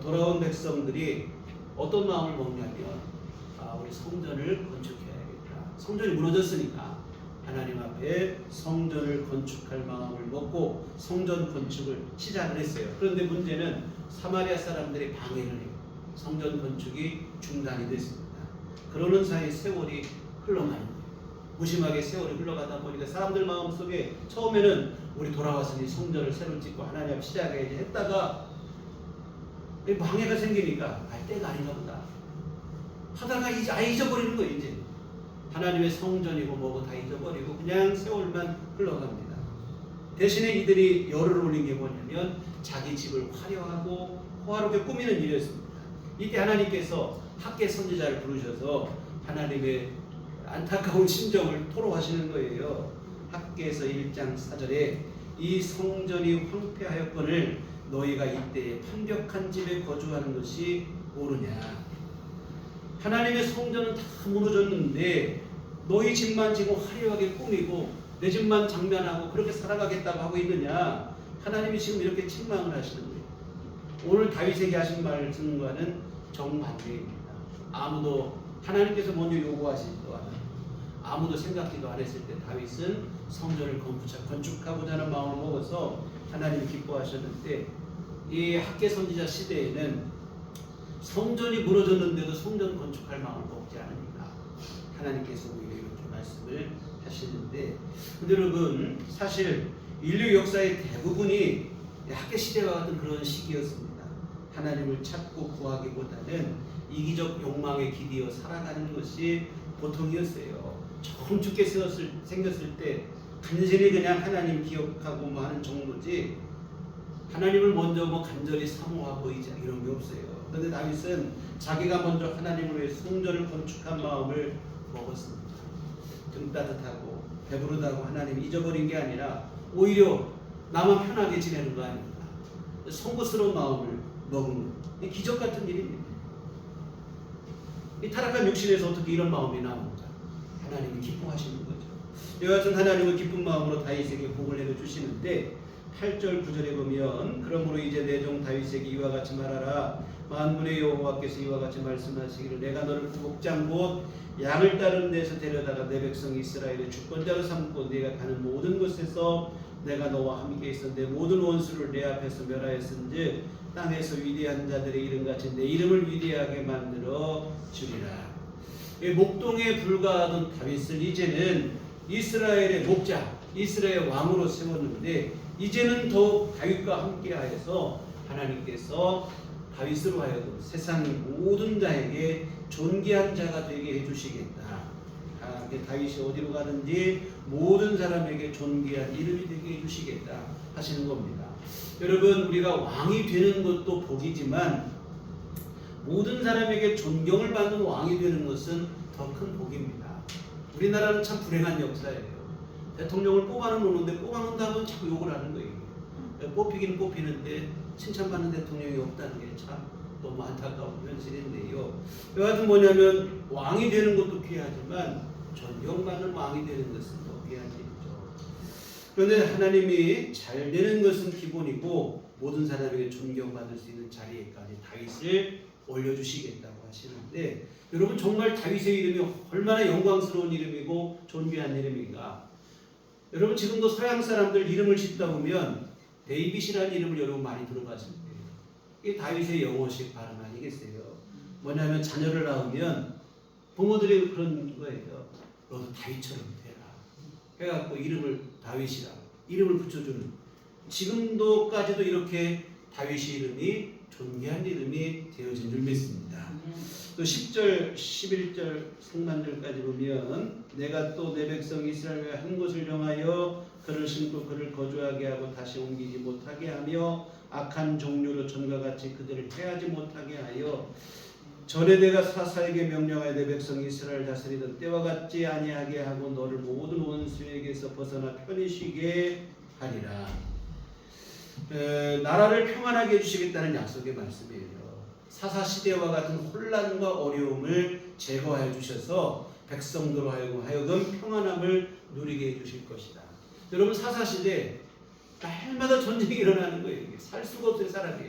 돌아온 백성들이 어떤 마음을 먹냐면 우리 성전을 건축해야겠다. 성전이 무너졌으니까 하나님 앞에 성전을 건축할 마음을 먹고 성전 건축을 시작을 했어요. 그런데 문제는 사마리아 사람들이 방해를 해요. 성전 건축이 중단이 됐습니다. 그러는 사이 세월이 흘러가는 거예요. 무심하게 세월이 흘러가다 보니까 사람들 마음속에 처음에는 우리 돌아왔으니 성전을 새로 짓고 하나님 앞에 시작해야지 했다가 방해가 생기니까 때가 아닌가 보다. 하다가 잊어버리는 거예요. 이제 하나님의 성전이고 뭐고 다 잊어버리고 그냥 세월만 흘러갑니다. 대신에 이들이 열을 올린 게 뭐냐면 자기 집을 화려하고 호화롭게 꾸미는 일이었습니다. 이때 하나님께서 학개 선지자를 부르셔서 하나님의 안타까운 심정을 토로하시는 거예요. 학개에서 1장 4절에 이 성전이 황폐하였거늘 너희가 이때에 판벽한 집에 거주하는 것이 옳으냐. 하나님의 성전은 다 무너졌는데 너희 집만 지금 화려하게 꾸미고 내 집만 장면하고 그렇게 살아가겠다고 하고 있느냐. 하나님이 지금 이렇게 책망을 하시는 거예요. 오늘 다윗에게 하신 말씀과는 정반대입니다. 아무도 하나님께서 먼저 요구하시지도 않아요. 아무도 생각지도 안 했을 때 다윗은 성전을 건축하고자 하는 마음을 먹어서 하나님이 기뻐하셨는데 이 학개 선지자 시대에는 성전이 무너졌는데도 성전 건축할 마음을 먹지 않으니까 하나님께서 오히려 이렇게 말씀을 하시는데, 근데 여러분 사실 인류 역사의 대부분이 학개 시대와 같은 그런 시기였습니다. 하나님을 찾고 구하기보다는 이기적 욕망에 기대어 살아가는 것이 보통이었어요. 처음 죽게 생겼을 때 간신히 그냥 하나님 기억하고 뭐 하는 정도지 하나님을 먼저 뭐 간절히 사모하고 이런 게 없어요. 그런데 다윗은 자기가 먼저 하나님을 위해 성전을 건축한 마음을 먹었습니다. 등 따뜻하고 배부르다고 하나님 잊어버린 게 아니라 오히려 나만 편하게 지내는 거 아닙니까? 송구스러운 마음을 먹은 거. 기적 같은 일입니다. 이 타락한 육신에서 어떻게 이런 마음이 나옵니까? 하나님이 기뻐하시는 거죠. 이와 같은 하나님은 기쁜 마음으로 다윗에게 복을 내려주시는데 8절 9절에 보면 그러므로 이제 내 종 다윗에게 이와 같이 말하라. 만군의 여호와께서 이와 같이 말씀하시기를 내가 너를 목장 곧 양을 따르는 데서 데려다가 내 백성 이스라엘의 주권자로 삼고 네가 가는 모든 곳에서 내가 너와 함께 있어 내 모든 원수를 내 앞에서 멸하였은즉 땅에서 위대한 자들의 이름같이 내 이름을 위대하게 만들어 주리라. 목동에 불과하던 다윗을 이제는 이스라엘의 목자, 이스라엘 왕으로 세웠는데 이제는 더욱 다윗과 함께하여서 하나님께서 다윗으로 하여금 세상 모든 자에게 존귀한 자가 되게 해주시겠다. 다윗이 어디로 가든지 모든 사람에게 존귀한 이름이 되게 해주시겠다 하시는 겁니다. 여러분, 우리가 왕이 되는 것도 복이지만 모든 사람에게 존경을 받는 왕이 되는 것은 더 큰 복입니다. 우리나라는 참 불행한 역사예요. 대통령을 뽑아놓는데 뽑아놓는다면 자꾸 욕을 하는 거예요. 뽑히긴 뽑히는데 칭찬받는 대통령이 없다는 게 참 너무 안타까운 현실인데요. 여하튼 뭐냐면 왕이 되는 것도 귀하지만 존경받는 왕이 되는 것은 더 귀한 일이죠. 그런데 하나님이 잘 되는 것은 기본이고 모든 사람에게 존경받을 수 있는 자리에까지 다윗을 올려주시겠다고 하시는데, 여러분 정말 다윗의 이름이 얼마나 영광스러운 이름이고 존귀한 이름인가. 여러분 지금도 서양 사람들 이름을 짓다 보면 데이빗이라는 이름을 여러분 많이 들어봤을 거예요. 이게 다윗의 영어식 발음 아니겠어요? 뭐냐면 자녀를 낳으면 부모들이 그런 거예요. 너도 다윗처럼 되라 해갖고 이름을 다윗이라고 이름을 붙여주는, 지금도까지도 이렇게 다윗의 이름이 존귀한 이름이 되어진 줄 믿습니다. 또 10절, 11절 상반절까지 보면 내가 또 내 백성 이스라엘에 한 곳을 정하여 그를 심고 그를 거주하게 하고 다시 옮기지 못하게 하며 악한 종류로 전과 같이 그들을 해하지 못하게 하여 전에 내가 사사에게 명령하여 내 백성 이스라엘 다스리던 때와 같지 아니하게 하고 너를 모든 원수에게서 벗어나 편히 쉬게 하리라. 나라를 평안하게 해주시겠다는 약속의 말씀이에요. 사사시대와 같은 혼란과 어려움을 제거해 주셔서 백성들로 하여금 평안함을 누리게 해주실 것이다. 여러분 사사시대 날마다 전쟁이 일어나는 거예요. 살 수가 없어요. 사람이.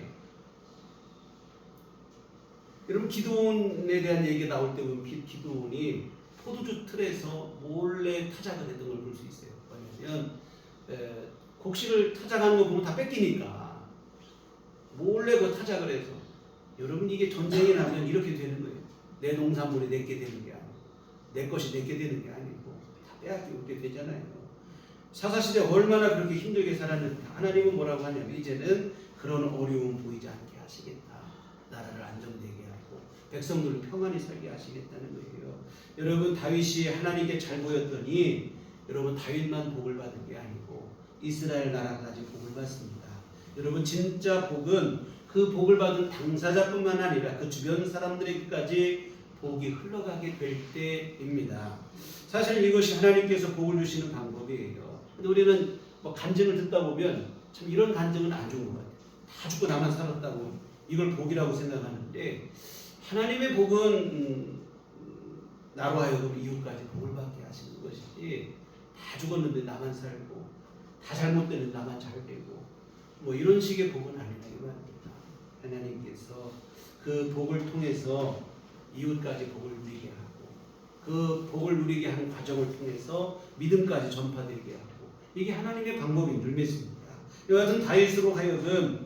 여러분 기드온에 대한 얘기가 나올 때 보면 기드온이 포도주 틀에서 몰래 타작을 했던 걸 볼 수 있어요. 왜냐하면 곡식을 타작하는 거 보면 다 뺏기니까 몰래 그 타작을 해서, 여러분 이게 전쟁이 나면 이렇게 되는 거예요. 내 농산물이 내게 되는 게 아니고 내 것이 내게 되는 게 아니고 다 빼앗기게 되잖아요. 사사시대 얼마나 그렇게 힘들게 살았는데 하나님은 뭐라고 하냐면 이제는 그런 어려움 보이지 않게 하시겠다. 나라를 안정되게 하고 백성들을 평안히 살게 하시겠다는 거예요. 여러분 다윗이 하나님께 잘 보였더니 여러분 다윗만 복을 받은 게 아니고 이스라엘 나라까지 복을 받습니다. 여러분 진짜 복은 그 복을 받은 당사자뿐만 아니라 그 주변 사람들에게까지 복이 흘러가게 될 때입니다. 사실 이것이 하나님께서 복을 주시는 방법이에요. 근데 우리는 뭐 간증을 듣다 보면 참 이런 간증은 안 좋은 것 같아요. 다 죽고 나만 살았다고 이걸 복이라고 생각하는데 하나님의 복은 나로 하여금 이웃까지 복을 받게 하시는 것이지 다 죽었는데 나만 살고 다 잘못되는데 나만 잘 되고 뭐 이런 식의 복은 아니라 이 말입니다. 하나님께서 그 복을 통해서 이웃까지 복을 누리게 하고 그 복을 누리게 하는 과정을 통해서 믿음까지 전파되게 하고 이게 하나님의 방법인 줄 믿습니다. 이와 같은 다윗으로 하여금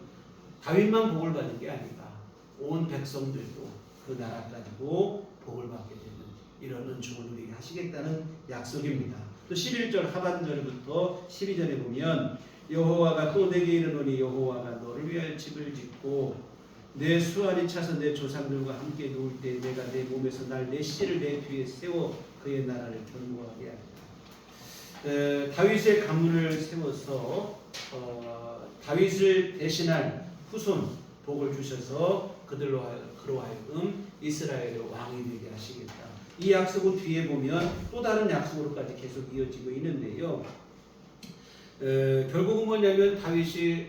다윗만 복을 받는 게 아니라 온 백성들도 그 나라 가지고 복을 받게 되는 이런 은총을 누리게 하시겠다는 약속입니다. 또 11절 하반절부터 12절에 보면 여호와가 또 내게 이르노니 여호와가 너를 위하여 집을 짓고 내 수완이 차서 내 조상들과 함께 누울 때 내가 내 몸에서 날 내 씨를 내 뒤에 세워 그의 나라를 견고하게 하리라. 다윗의 가문을 세워서 다윗을 대신할 후손 복을 주셔서 그로 하여금 이스라엘의 왕이 되게 하시겠다. 이 약속은 뒤에 보면 또 다른 약속으로까지 계속 이어지고 있는데요. 결국은 뭐냐면 다윗이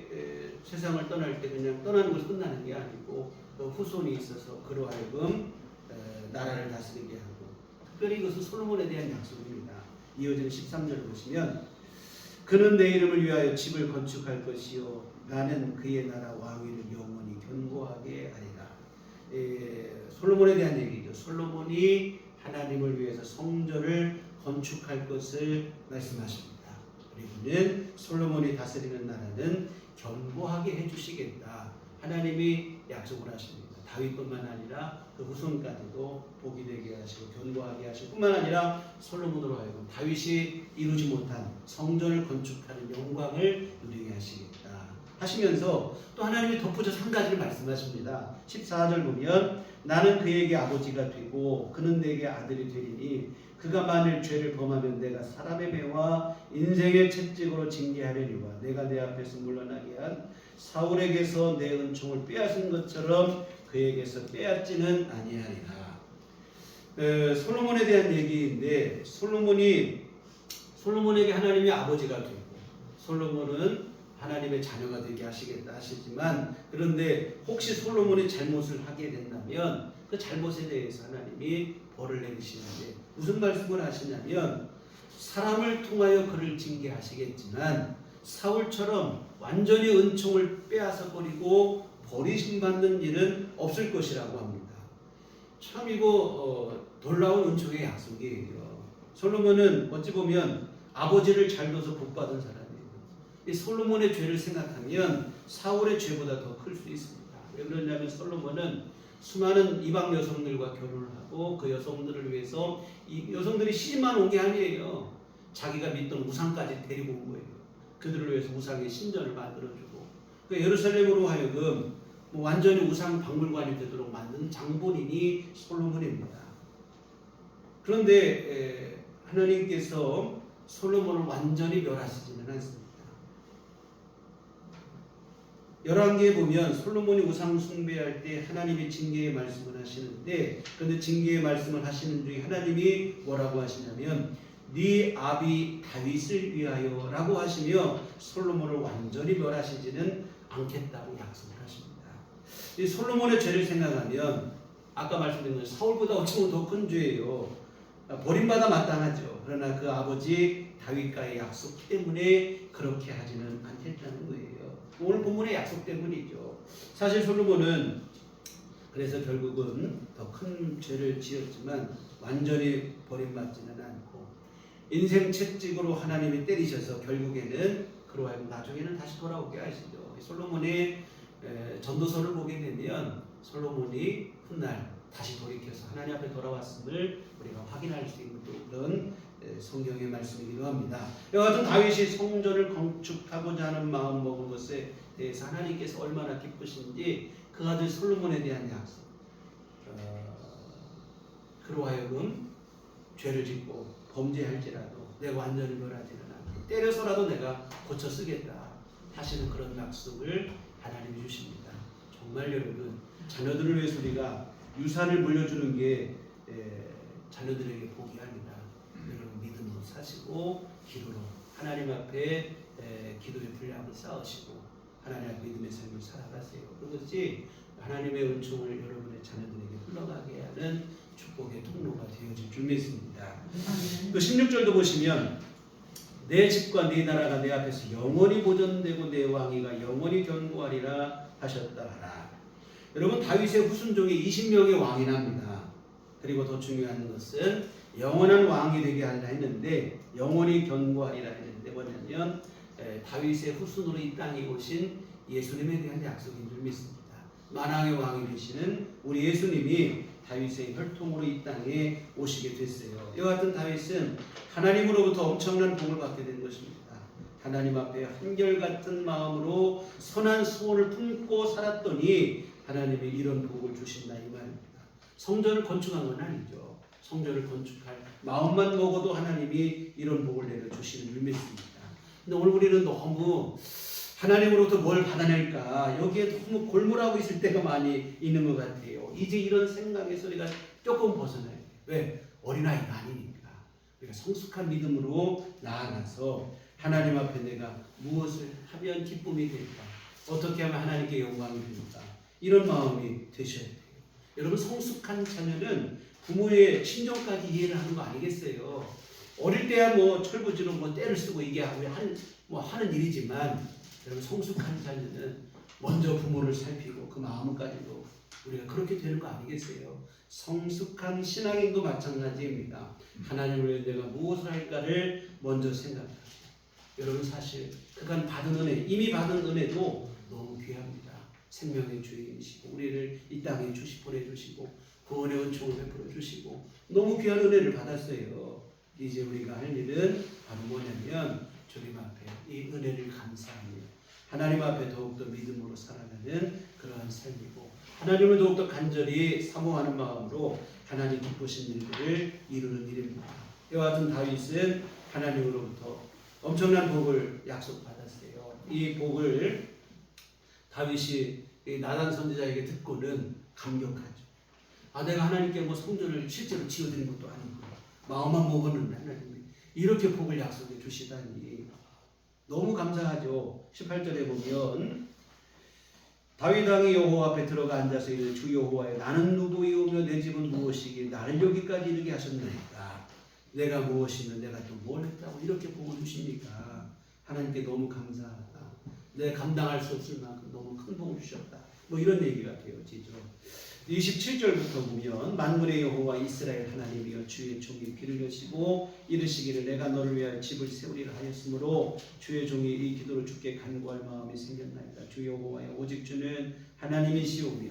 세상을 떠날 때 그냥 떠나는 것이 끝나는 게 아니고 또 후손이 있어서 그로 하여금 나라를 다스리게 하고 특별히 이것은 솔로몬에 대한 약속입니다. 이어지는 13절을 보시면 그는 내 이름을 위하여 집을 건축할 것이요 나는 그의 나라 왕위를 영원히 견고하게 하리라. 솔로몬에 대한 얘기죠. 솔로몬이 하나님을 위해서 성전을 건축할 것을 말씀하십니다. 그리고는 솔로몬이 다스리는 나라는 견고하게 해주시겠다. 하나님이 약속을 하십니다. 다윗뿐만 아니라 그 후손까지도 복이 되게 하시고 견고하게 하시고 뿐만 아니라 솔로몬으로 하여금 다윗이 이루지 못한 성전을 건축하는 영광을 누리게 하시겠다 하시면서 또 하나님이 덧붙여서 한 가지를 말씀하십니다. 14절 보면 나는 그에게 아버지가 되고 그는 내게 아들이 되리니 그가 만일 죄를 범하면 내가 사람의 매와 인생의 채찍으로 징계하려니와 내가 내 앞에서 물러나게 한 사울에게서 내 은총을 빼앗은 것처럼 그에게서 빼앗지는 아니하리라. 솔로몬에 대한 얘기인데 솔로몬에게 하나님이 아버지가 되고 솔로몬은 하나님의 자녀가 되게 하시겠다 하시지만 그런데 혹시 솔로몬이 잘못을 하게 된다면 그 잘못에 대해서 하나님이 벌을 내리시는데 무슨 말씀을 하시냐면 사람을 통하여 그를 징계하시겠지만 사울처럼 완전히 은총을 빼앗아 버리고 버리심받는 일은 없을 것이라고 합니다. 참 이거 놀라운 은총의 약속이에요. 솔로몬은 어찌 보면 아버지를 잘 둬서 복받은 사람이에요. 이 솔로몬의 죄를 생각하면 사울의 죄보다 더 클 수 있습니다. 왜 그러냐면 솔로몬은 수많은 이방 여성들과 결혼을 하고 그 여성들을 위해서 이 여성들이 시집만 온 게 아니에요. 자기가 믿던 우상까지 데리고 온 거예요. 그들을 위해서 우상의 신전을 만들어주고 그 예루살렘으로 하여금 완전히 우상 박물관이 되도록 만든 장본인이 솔로몬입니다. 그런데 하나님께서 솔로몬을 완전히 멸하시지는 않습니다. 열왕기에 보면 솔로몬이 우상 숭배할 때 하나님이 징계의 말씀을 하시는데 그런데 징계의 말씀을 하시는 중에 하나님이 뭐라고 하시냐면 네 아비 다윗을 위하여 라고 하시며 솔로몬을 완전히 멸하시지는 않겠다고 약속을 하십니다. 이 솔로몬의 죄를 생각하면 아까 말씀드린 것처럼 사울보다 어찌 보면 더 큰 죄예요. 버림받아 마땅하죠. 그러나 그 아버지 다윗과의 약속 때문에 그렇게 하지는 않겠다는 거예요. 오늘 본문의 약속 때문이죠. 사실 솔로몬은 그래서 결국은 더 큰 죄를 지었지만 완전히 버림받지는 않고 인생 채찍으로 하나님이 때리셔서 결국에는 그로 하여금 나중에는 다시 돌아오게 하시죠. 솔로몬의 전도서를 보게 되면 솔로몬이 훗날 다시 돌이켜서 하나님 앞에 돌아왔음을 우리가 확인할 수 있는 그런 성경의 말씀이기도 합니다. 이와 같은 다윗이 성전을 건축하고자 하는 마음 먹은 것에 대해서 하나님께서 얼마나 기쁘신지 그 아들 솔로몬에 대한 약속 그로 하여금 죄를 짓고 범죄할지라도 내가 완전히 멸하지는 않고 때려서라도 내가 고쳐 쓰겠다 하시는 그런 약속을 하나님이 주십니다. 정말 여러분 자녀들을 위해서 우리가 유산을 물려주는 게 자녀들에게 복이 아니라 여러분 믿음으로 사시고 기도로 하나님 앞에 기도의 분량을 쌓으시고 하나님 앞에 믿음의 삶을 살아가세요. 그것이 하나님의 은총을 여러분의 자녀들에게 흘러가게 하는 축복의 통로가 되어질 줄 믿습니다. 또 16절도 보시면 내 집과 네 나라가 내 앞에서 영원히 보존되고 내 왕위가 영원히 견고하리라 하셨다 하라. 여러분 다윗의 후손종이 20명의 왕이 납니다. 그리고 더 중요한 것은 영원한 왕이 되게 하리라 했는데 영원히 견고하리라 했는데 뭐냐면 다윗의 후손으로 이 땅에 오신 예수님에 대한 약속인 줄 믿습니다. 만왕의 왕이 되시는 우리 예수님이 다윗의 혈통으로 이 땅에 오시게 됐어요. 이와 같은 다윗은 하나님으로부터 엄청난 복을 받게 된 것입니다. 하나님 앞에 한결같은 마음으로 선한 소원을 품고 살았더니 하나님이 이런 복을 주신다 이 말입니다. 성전을 건축한 건 아니죠. 성전을 건축할 마음만 먹어도 하나님이 이런 복을 내려주시는 줄 믿습니다. 근데 오늘 우리는 너무 하나님으로부터 뭘 받아낼까 여기에 너무 골몰하고 있을 때가 많이 있는 것 같아요. 이제 이런 생각에서 우리가 조금 벗어나야 돼요. 왜? 어린아이가 아니니까. 우리가 성숙한 믿음으로 나아가서 하나님 앞에 내가 무엇을 하면 기쁨이 될까? 어떻게 하면 하나님께 영광이 됩니까? 이런 마음이 되셔야 돼요. 여러분 성숙한 자녀는 부모의 친정까지 이해를 하는 거 아니겠어요? 어릴 때야 뭐 철부지로 뭐 때를 쓰고 이게 하는 일이지만 여러분 성숙한 자녀는 먼저 부모를 살피고 그 마음까지도 우리가 그렇게 되는 거 아니겠어요? 성숙한 신앙인도 마찬가지입니다. 하나님을 위해 내가 무엇을 할까를 먼저 생각하죠. 여러분 사실 그간 받은 은혜, 이미 받은 은혜도 너무 귀합니다. 생명의 주인이시고 우리를 이 땅에 보내주시고 구원의 은총을 베풀어 주시고 너무 귀한 은혜를 받았어요. 이제 우리가 할 일은 바로 뭐냐면 주님 앞에 이 은혜를 감사하며 하나님 앞에 더욱더 믿음으로 살아가는 그러한 삶이고 하나님을 더욱더 간절히 사모하는 마음으로 하나님 기쁘신 일들을 이루는 일입니다. 이와 같은 다윗은 하나님으로부터 엄청난 복을 약속받았어요. 이 복을 다윗이 나단 선지자에게 듣고는 감격하죠. 내가 하나님께 뭐 성전을 실제로 지어드린 것도 아니고 마음만 먹었는데 하나님이 이렇게 복을 약속해 주시다니 너무 감사하죠. 18절에 보면 다윗 왕이 여호와 앞에 들어가 앉아서 이르되 주 여호와여 나는 누구이오며 내 집은 무엇이기에 나를 여기까지 이르게 하셨나이까. 내가 무엇이며 내가 또 뭘 했다고 이렇게 복을 주십니까? 하나님께 너무 감사하다. 내가 감당할 수 없을 만큼 너무 큰 복을 주셨다. 뭐 이런 얘기가 되어지죠. 27절부터 보면 만군의 여호와 이스라엘 하나님이여 주의 종이 귀를 여시고 이르시기를 내가 너를 위하여 집을 세우리라 하였으므로 주의 종이 이 기도를 주께 간구할 마음이 생겼나이다. 주 여호와여 오직 주는 하나님이시오며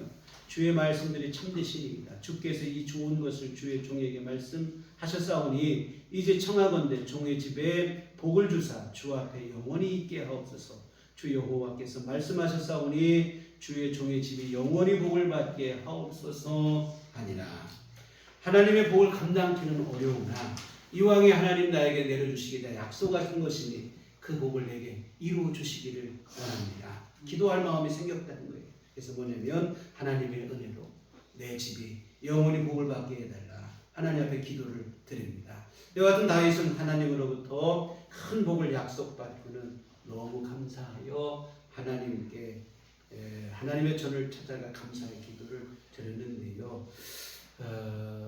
주의 말씀들이 참되시니이다. 주께서 이 좋은 것을 주의 종에게 말씀하셨사오니 이제 청하건대 종의 집에 복을 주사 주 앞에 영원히 있게 하옵소서. 주 여호와께서 말씀하셨사오니 주의 종의 집이 영원히 복을 받게 하옵소서 하니라. 하나님의 복을 감당키는 어려우나 이왕에 하나님 나에게 내려주시기에 약속하신 것이니 그 복을 내게 이루어 주시기를 원합니다. 기도할 마음이 생겼다는 거예요. 그래서 뭐냐면 하나님의 은혜로 내 집이 영원히 복을 받게 해달라. 하나님 앞에 기도를 드립니다. 이와 같은 다윗은 하나님으로부터 큰 복을 약속받고는 너무 감사하여 하나님께 하나님의 전을 찾아가 감사의 기도를 드렸는데요.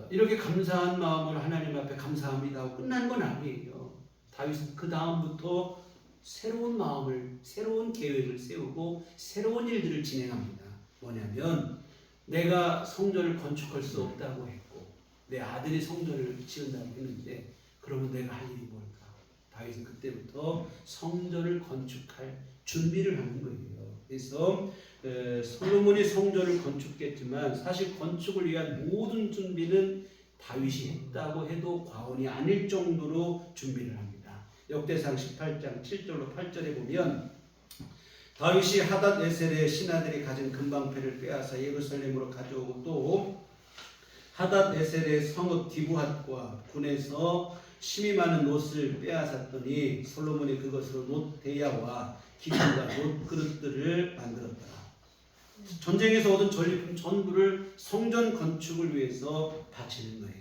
이렇게 감사한 마음으로 하나님 앞에 감사합니다 하고 끝난 건 아니에요. 다윗은 그 다음부터 새로운 마음을, 새로운 계획을 세우고 새로운 일들을 진행합니다. 뭐냐면 내가 성전을 건축할 수 없다고 했고 내 아들이 성전을 지은다고 했는데 그러면 내가 할 일이 뭘까? 다윗은 그때부터 성전을 건축할 준비를 하는 거예요. 그래서 솔로몬이 성전을 건축했지만 사실 건축을 위한 모든 준비는 다윗이 했다고 해도 과언이 아닐 정도로 준비를 합니다. 역대상 18장 7절로 8절에 보면 다윗이 하닷에셀의 신하들이 가진 금방패를 빼앗아 예루살렘으로 가져오고 또 하닷 에셀의 성읍 디브핫과 군에서 심이 많은 놋을 빼앗았더니 솔로몬이 그것으로 놋 대야와 기둥과 놋 그릇들을 만들었더라. 전쟁에서 얻은 전리품 전부를 성전 건축을 위해서 바치는 거예요.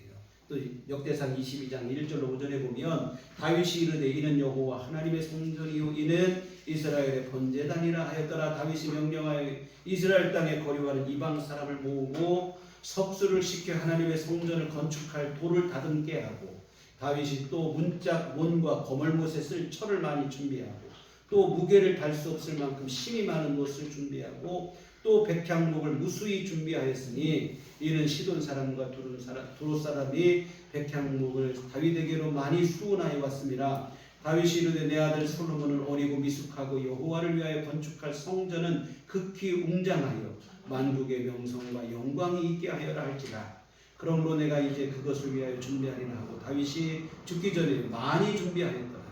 또 역대상 22장 1절로 5절에 보면 다윗이 이르되 이는 여호와 하나님의 성전이요 이는 이스라엘의 번제단이라 하였더라. 다윗이 명령하여 이스라엘 땅에 거류하는 이방 사람을 모으고 석수를 시켜 하나님의 성전을 건축할 돌을 다듬게 하고 다윗이 또 문짝 몬과 거멀못에 쓸 철을 많이 준비하고 또 무게를 달 수 없을 만큼 심이 많은 놋을 준비하고 또 백향목을 무수히 준비하였으니 이는 시돈 사람과 두로 사람이 백향목을 다윗에게로 많이 수원하여 왔습니다. 다윗이 이르되 내 아들 솔로몬은 어리고 미숙하고 여호와를 위하여 건축할 성전은 극히 웅장하여 만국의 명성과 영광이 있게 하여라 할지라. 그러므로 내가 이제 그것을 위하여 준비하리라 하고 다윗이 죽기 전에 많이 준비하였더라.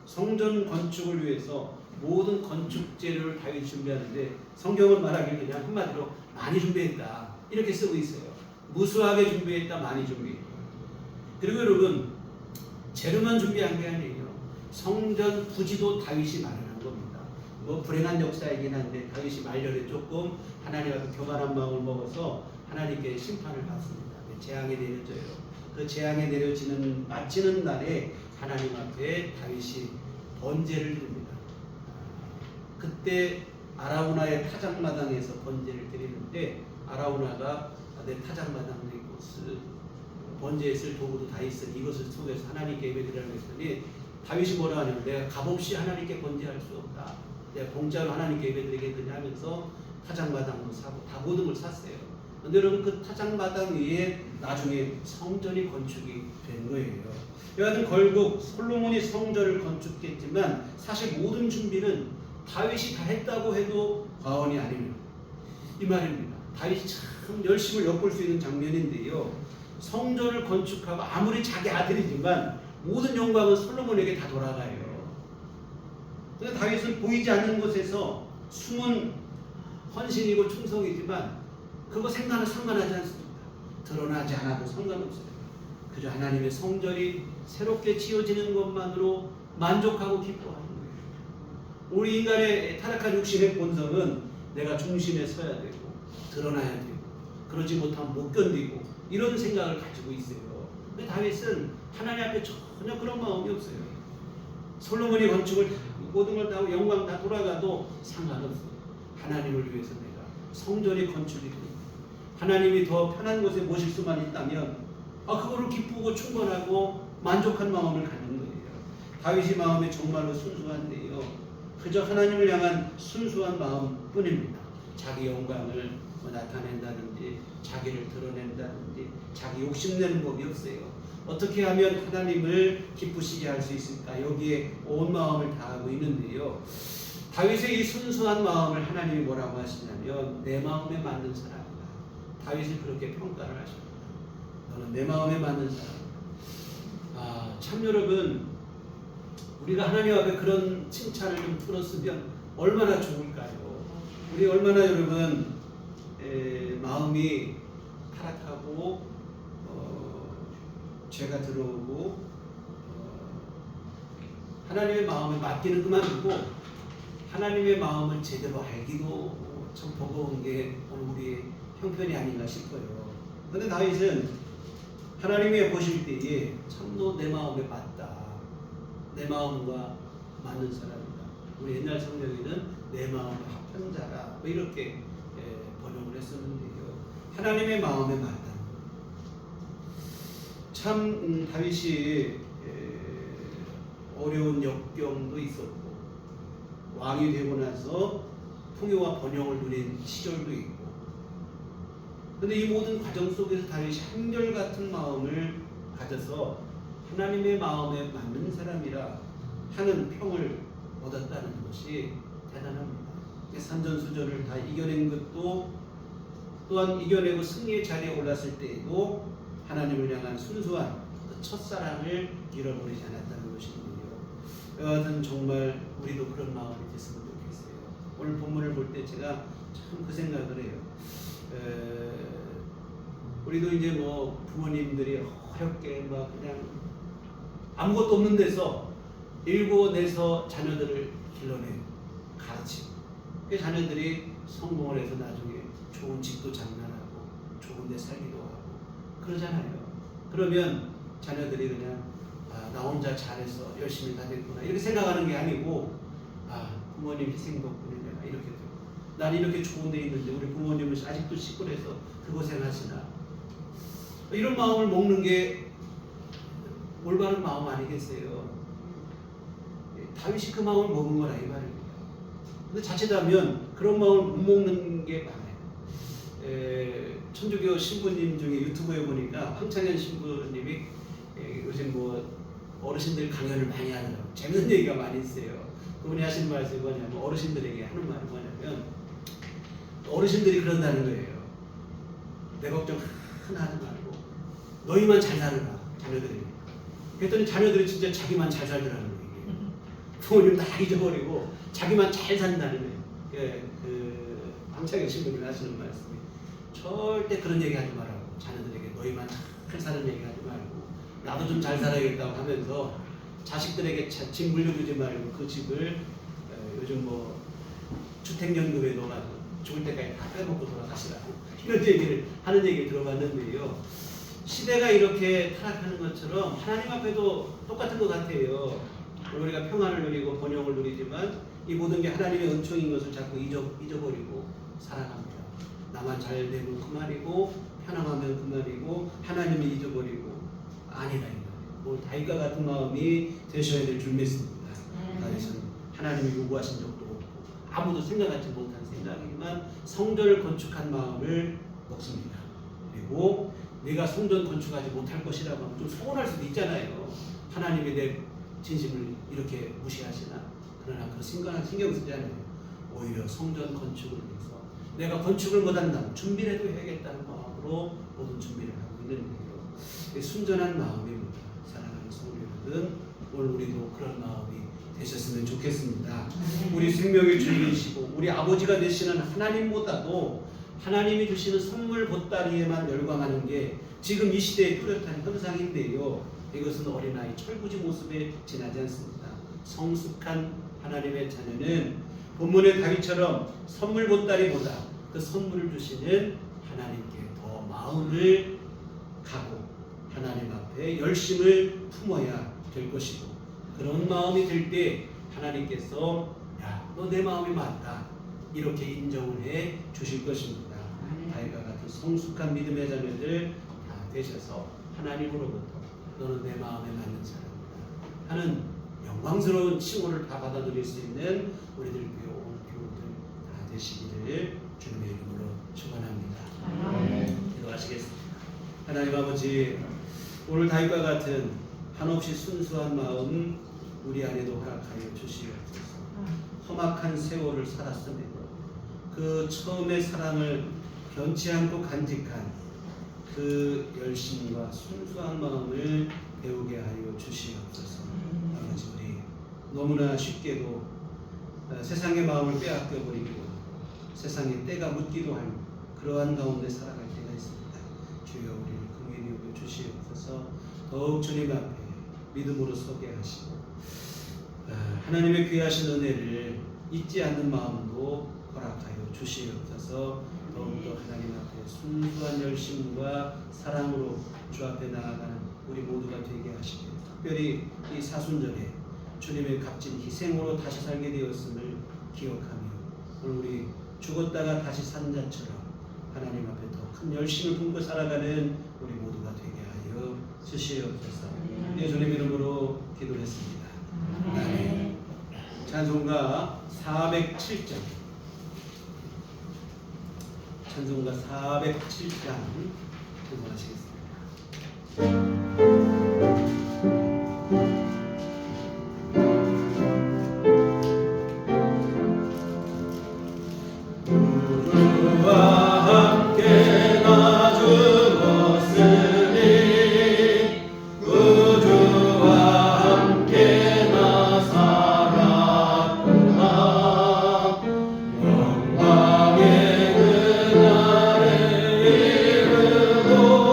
성전 건축을 위해서 모든 건축 재료를 다윗이 준비하는데 성경은 말하길 그냥 한마디로 많이 준비했다 이렇게 쓰고 있어요. 무수하게 준비했다, 많이 준비했다. 그리고 여러분 재료만 준비한 게 아니에요. 성전 부지도 다윗이 마련한 겁니다. 뭐 불행한 역사이긴 한데 다윗이 말년에 조금 하나님 앞에 교만한 마음을 먹어서 하나님께 심판을 받습니다. 재앙이 내려져요. 그 재앙이 내려지는 마치는 날에 하나님 앞에 다윗이 번제를 드립니다. 그때 아라우나의 타작마당에서 번제를 드리는데 아라우나가 내 타작마당도 있고 번제에 쓸 도구도 다 있으니 이것을 속에서 하나님께 예배드리라고 했더니 다윗이 뭐라 하냐면 내가 값없이 하나님께 번제할 수 없다. 내가 공짜로 하나님께 예배드리겠느냐 하면서 타작마당도 사고 다 모든 걸 샀어요. 그런데 여러분 그 타작마당 위에 나중에 성전이 건축이 된 거예요. 여하튼 결국 솔로몬이 성전을 건축했지만 사실 모든 준비는 다윗이 다 했다고 해도 과언이 아닙니다. 이 말입니다. 다윗이 참 열심을 엿볼 수 있는 장면인데요. 성전을 건축하고 아무리 자기 아들이지만 모든 영광은 솔로몬에게 다 돌아가요. 그런데 다윗은 보이지 않는 곳에서 숨은 헌신이고 충성이지만 그거 상관하지 않습니다. 드러나지 않아도 상관없어요. 그저 하나님의 성전이 새롭게 지어지는 것만으로 만족하고 기뻐하는 거예요. 우리 인간의 타락한 육신의 본성은 내가 중심에 서야 되고 드러나야 되고 그러지 못하면 못 견디고 이런 생각을 가지고 있어요. 근데 다윗은 하나님 앞에 전혀 그런 마음이 없어요. 솔로몬이 건축을 모든 걸 다 하고 영광 다 돌아가도 상관없어요. 하나님을 위해서 내가 성전이 건축이 됩니다. 하나님이 더 편한 곳에 모실 수만 있다면 그거를 기쁘고 충건하고 만족한 마음을 갖는 거예요. 다윗의 마음이 정말로 순수한데요. 그저 하나님을 향한 순수한 마음뿐입니다. 자기 영광을 나타낸다든지 자기를 드러낸다든지 자기 욕심내는 법이 없어요. 어떻게 하면 하나님을 기쁘시게 할 수 있을까? 여기에 온 마음을 다하고 있는데요. 다윗의 이 순수한 마음을 하나님이 뭐라고 하시냐면 내 마음에 맞는 사람이다. 다윗을 그렇게 평가를 하십니다. 너는 내 마음에 맞는 사람이다. 참 여러분 우리가 하나님 앞에 그런 칭찬을 좀 들었으면 얼마나 좋을까요? 우리 얼마나 여러분 마음이 타락하고 죄가 들어오고 하나님의 마음에 맡기는 그만두고 하나님의 마음을 제대로 알기도 참 버거운 게 우리의 형편이 아닌가 싶어요. 그런데 다윗은 하나님이 보실 때에 참도 내 마음에 맞다. 내 마음과 맞는 사람이다. 우리 옛날 성경에는 내 마음에 합한 자라 뭐 이렇게 번역을 했었는데요. 하나님의 마음에 맞다. 참 다윗이 어려운 역경도 있었고 왕이 되고 나서 풍요와 번영을 누린 시절도 있고 그런데 이 모든 과정 속에서 다윗이 한결같은 마음을 가져서 하나님의 마음에 맞는 사람이라 하는 평을 얻었다는 것이 대단합니다. 산전수전을 다 이겨낸 것도 또한 이겨내고 승리의 자리에 올랐을 때에도 하나님을 향한 순수한 그 첫사랑을 잃어버리지 않았다는 것인데요. 여하튼 정말 우리도 그런 마음이 됐으면 좋겠어요. 오늘 본문을 볼 때 제가 참 그 생각을 해요. 우리도 이제 뭐 부모님들이 어렵게 막 그냥 아무것도 없는 데서 일궈내서 자녀들을 길러내 가르치고 그 자녀들이 성공을 해서 나중에 좋은 집도 장만하고 좋은 데 살기도 하고 그러잖아요. 그러면 자녀들이 그냥 나 혼자 잘해서 열심히 다 됐구나 이렇게 생각하는 게 아니고 부모님 희생 덕분에 내가 이렇게 되고 난 이렇게 좋은 데 있는데 우리 부모님은 아직도 시골에서 그 고생하시나 이런 마음을 먹는 게 올바른 마음 아니겠어요? 다윗이 그 마음을 먹은 거라 이 말입니다. 근데 자칫하면 그런 마음을 못 먹는 게 많아요. 천주교 신부님 중에 유튜브에 보니까 황창현 신부님이 요즘 뭐 어르신들 강연을 많이 하더라고요. 재밌는 얘기가 많이 있어요. 그분이 하시는 말씀이 뭐냐면 어르신들에게 하는 말이 뭐냐면 어르신들이 그런다는 거예요. 내 걱정 하나 하지 말고 너희만 잘 살아라 자녀들이. 그랬더니 자녀들이 진짜 자기만 잘 살더라는 거예요. 부모님 다 잊어버리고 자기만 잘 산다는 거예요. 그 황창현 신부님이 하시는 말씀이 절대 그런 얘기 하지 말라고 자녀들에게 너희만 잘 사는 얘기 하지 말고 나도 좀 잘 살아야겠다고 하면서 자식들에게 집 물려주지 말고 그 집을 요즘 뭐 주택연금에 넣어가지고 죽을 때까지 다 빼먹고 돌아가시라고 이런 얘기를 하는 얘기 들어봤는데요. 시대가 이렇게 타락하는 것처럼 하나님 앞에도 똑같은 것 같아요. 우리가 평안을 누리고 번영을 누리지만 이 모든 게 하나님의 은총인 것을 자꾸 잊어버리고 살아갑니다. 나만 잘 되면 그만이고 편안하면 그만이고 하나님이 잊어버리고 아니다 이 말이에요. 뭐 다윗과 같은 마음이 되셔야 될 줄 믿습니다. 다윗은 하나님이 요구하신 적도 없고 아무도 생각하지 못한 생각이지만 성전을 건축한 마음을 먹습니다. 그리고 내가 성전 건축하지 못할 것이라고 하면 좀 서운할 수도 있잖아요. 하나님이 내 진심을 이렇게 무시하시나? 그러나 그 신경 쓰지 않아요. 오히려 성전 건축을 위해서 내가 건축을 못한다 준비라도 해야겠다는 마음으로 모든 준비를 하고 있는 거예요. 순전한 마음입니다. 사랑하는 성도여러분, 오늘 우리도 그런 마음이 되셨으면 좋겠습니다. 우리 생명의 주인이시고 우리 아버지가 되시는 하나님보다도 하나님이 주시는 선물 보따리에만 열광하는 게 지금 이 시대의 뚜렷한 현상인데요. 이것은 어린아이 철부지 모습에 지나지 않습니다. 성숙한 하나님의 자녀는 본문의 다윗처럼 선물 보따리보다 그 선물을 주시는 하나님께 더 마음을 가고 하나님 앞에 열심을 품어야 될 것이고 그런 마음이 들 때 하나님께서 야, 너 내 마음이 맞다 이렇게 인정을 해 주실 것입니다. 다윗과 같은 성숙한 믿음의 자녀들 다 되셔서 하나님으로부터 너는 내 마음에 맞는 사람이다 하는 영광스러운 칭호를 다 받아들일 수 있는 우리들 교우들 다 되시기를 주님의 이름으로 축원합니다. 기도하시겠습니다. 하나님 아버지, 오늘 다윗과 같은 한없이 순수한 마음 우리 안에도 허락하여 주시옵소서. 험악한 세월을 살았음에도 그 처음의 사랑을 변치 않고 간직한 그 열심과 순수한 마음을 배우게 하여 주시옵소서. 아버지, 우리 너무나 쉽게도 세상의 마음을 빼앗겨 버리고 세상에 때가 묻기도 할 그러한 가운데 살아갈 때가 있습니다. 주여 우리를 긍휼히 여겨 주시옵소서. 더욱 주님 앞에 믿음으로 서게 하시고 하나님의 귀하신 은혜를 잊지 않는 마음도 허락하여 주시옵소서. 더욱더 하나님 앞에 순수한 열심과 사랑으로 주 앞에 나아가는 우리 모두가 되게 하시고 특별히 이 사순절에 주님의 값진 희생으로 다시 살게 되었음을 기억하며 오늘 우리 죽었다가 다시 산 자처럼 하나님 앞에 더 큰 열심을 품고 살아가는 우리 모두가 되게 하여 주시옵소서. 예수님 이름으로 기도했습니다. 아멘. 찬송가 407장 찬송가 407장 공부하시겠습니다. 영광의 그날에 이르고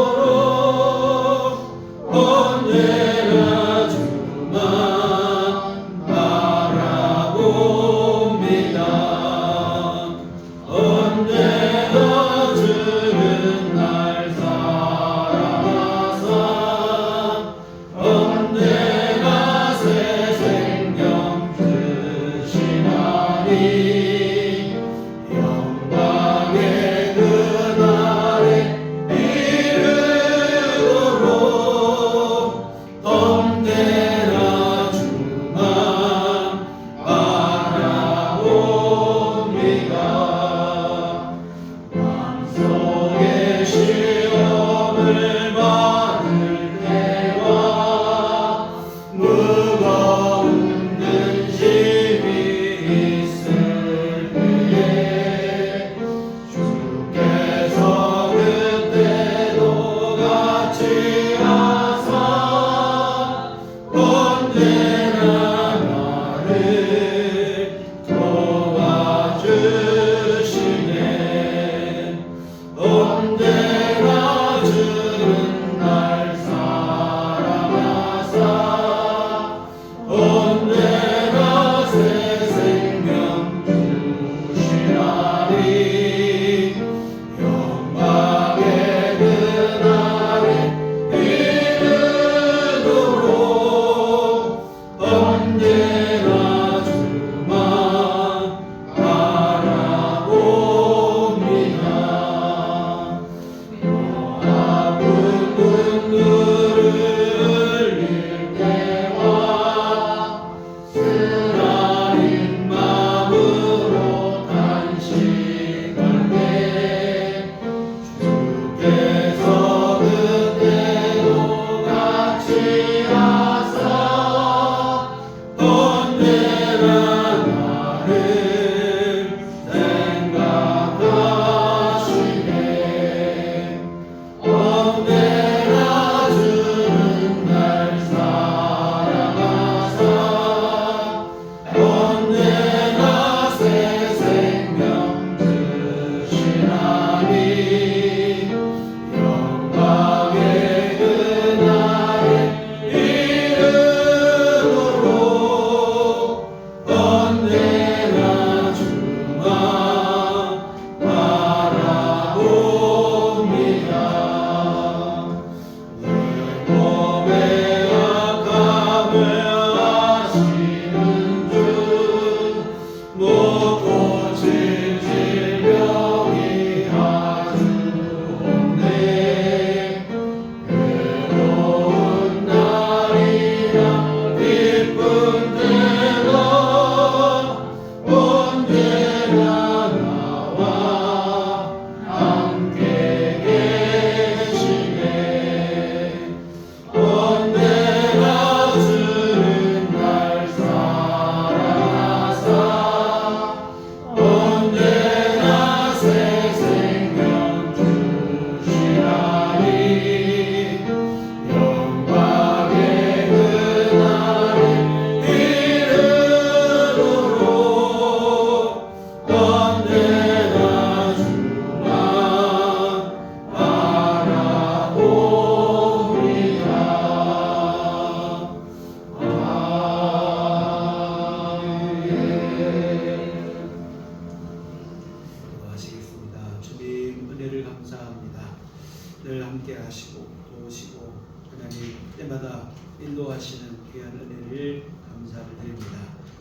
함께 하시고 도우시고 하나님 때마다 인도하시는 귀한 은혜를 감사를 드립니다.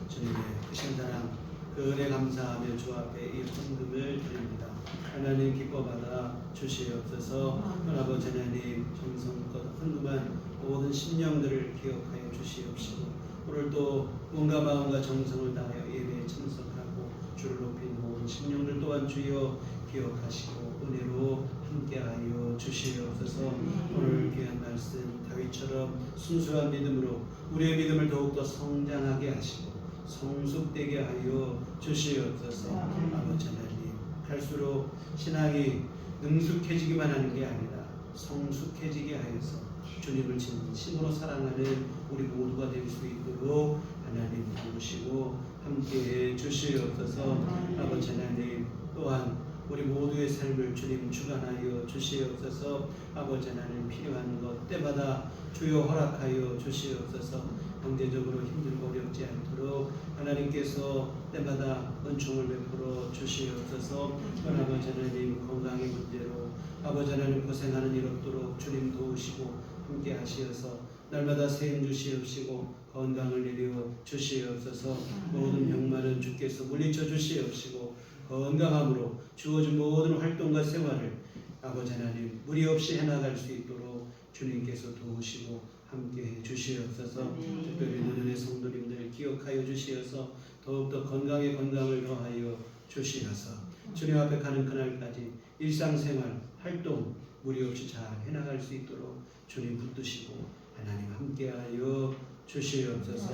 주님의 크신 사랑 그 은혜 감사하며 주 앞에 이 헌금을 드립니다. 하나님 기뻐받아 주시옵소서. 아버지 하나님 정성껏 헌금한 모든 심령들을 기억하여 주시옵시고 오늘 또 몸과 마음과 정성을 다하여 예배에 참석하고 주를 높인 모든 심령들 또한 주여 기억하시고 은혜로 함께하여 주시옵소서. 오늘 귀한 말씀 다윗처럼 순수한 믿음으로 우리의 믿음을 더욱더 성장하게 하시고 성숙되게 하여 주시옵소서. 아버지 하나님 갈수록 신앙이 능숙해지기만 하는 게 아니라 성숙해지게 하여서 주님을 진심으로 사랑하는 우리 모두가 될 수 있도록 하나님 도우시고 함께해 주시옵소서. 아버지 하나님 또한 우리 모두의 삶을 주님 주관하여 주시옵소서. 아버지 하나님 필요한 것 때마다 주여 허락하여 주시옵소서. 경제적으로 힘들고 어렵지 않도록 하나님께서 때마다 은총을 베풀어 주시옵소서. 아버지 하나님 건강의 문제로 아버지 하나님 고생하는 일 없도록 주님 도우시고 함께 하시어서 날마다 세임 주시옵시고 건강을 내려 주시옵소서. 모든 병만은 주께서 물리쳐 주시옵시고 건강함으로 주어진 모든 활동과 생활을 아버지 하나님 무리 없이 해나갈 수 있도록 주님께서 도우시고 함께해 주시옵소서. 특별히 노년의 성도님들 기억하여 주시어서 더욱더 건강에 건강을 더하여 주시어서 주님 앞에 가는 그날까지 일상생활 활동 무리 없이 잘 해나갈 수 있도록 주님 붙드시고 하나님 함께하여 주시옵소서.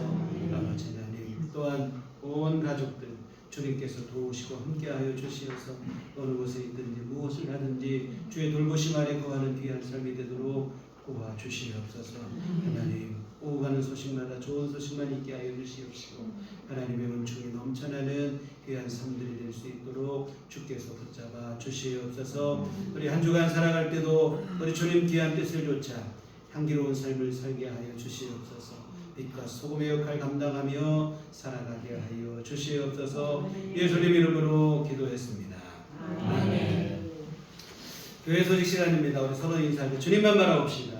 아버지 하나님 또한 온 가족들 주님께서 도우시고 함께하여 주시어서 어느 곳에 있든지 무엇을 하든지 주의 돌보심 아래 거하는 귀한 삶이 되도록 도와주시옵소서. 하나님 오고 가는 소식마다 좋은 소식만 있게 하여 주시옵시고 하나님의 은총이 넘쳐나는 귀한 삶들이 될 수 있도록 주께서 붙잡아 주시옵소서. 우리 한 주간 살아갈 때도 우리 주님 귀한 뜻을 좇아 향기로운 삶을 살게 하여 주시옵소서. 빛과 소금의 역할 감당하며 살아가게 하여 주시옵소서. 예수님 이름으로 기도했습니다. 아멘. 교회 소식 시간입니다. 우리 서로 인사하고 주님만 바라봅시다.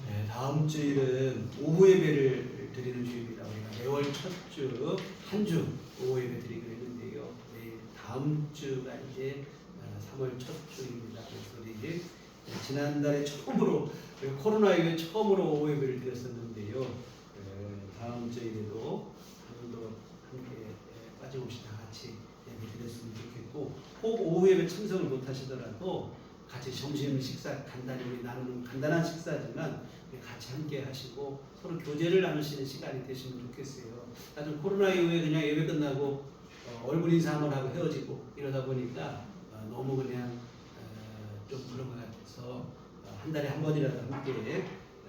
네, 다음 주일은 오후 예배를 드리는 주입니다. 우리가 매월 첫 주 한 주 오후 예배 드리기로 했는데요. 내일 다음 주가 이제 3월 첫 주입니다. 그래서 우리 지난달에 처음으로 코로나 이후에 처음으로 오후 예배를 드렸었는데요. 다음 주일에도 한번도 함께 빠짐없이 다 같이 예배 드렸으면 좋겠고 꼭 오후 예배 참석을 못 하시더라도 같이 점심 식사 간단히 우리 나누는 간단한 식사지만 같이 함께 하시고 서로 교제를 나누시는 시간이 되시면 좋겠어요. 나도 코로나 이후에 그냥 예배 끝나고 얼굴 인사 한번 하고 헤어지고 이러다 보니까 너무 그냥 좀 그런 것 같아서 한 달에 한 번이라도 함께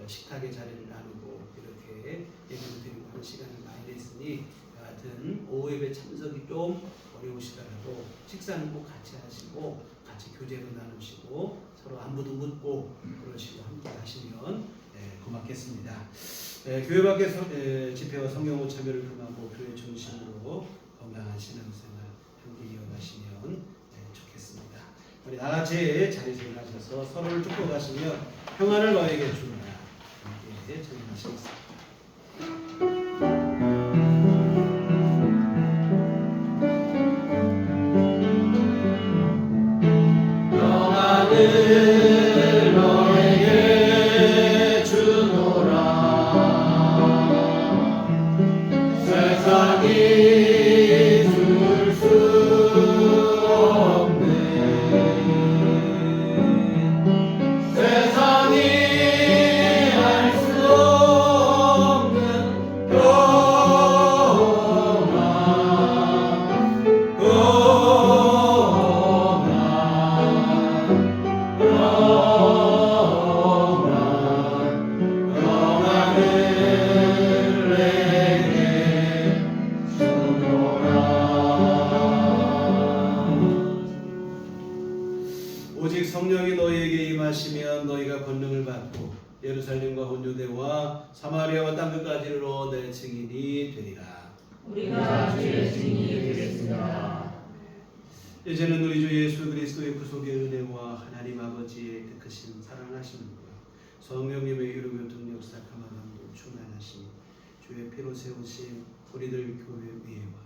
식탁의 자리를 나누고 이렇게 예배를 드리고 하는 시간을 많이 냈으니 같은 오후 예배 참석이 좀 어려우시더라도 식사는 꼭 같이 하시고 같이 교제도 나누시고 서로 안부도 묻고 그러시고 함께 하시면 고맙겠습니다. 교회 밖에서 집회와 성경호 참여를 금하고 교회 중심으로 건강한 신앙생활 함께 이어가시면 좋겠습니다. 우리 나같이 자리에서 일어나셔서 서로를 축복하시며 평안을 너에게 주노라 함께 청하시겠습니다. 오직 성령이 너희에게 임하시면 너희가 권능을 받고 예루살렘과 온 유대와 사마리아와 땅끝까지 이르러 내 증인이 되리라. 우리가 주의 증인이 되겠습니다. 이제는 우리 주 예수 그리스도의 구속의 은혜와 하나님 아버지의 그 크신 사랑하심과 성령님의 이루고 등력사 감화감도 충만하시니 주의 피로 세우신 우리들 교회 위에와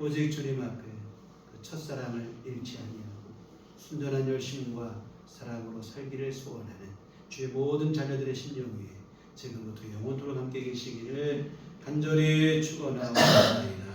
오직 주님 앞에 그 첫사랑을 잃지 아니하고 순전한 열심과 사랑으로 살기를 소원하는 주의 모든 자녀들의 심령 위에 지금부터 영원토록 함께 계시기를 간절히 축원하옵나이다.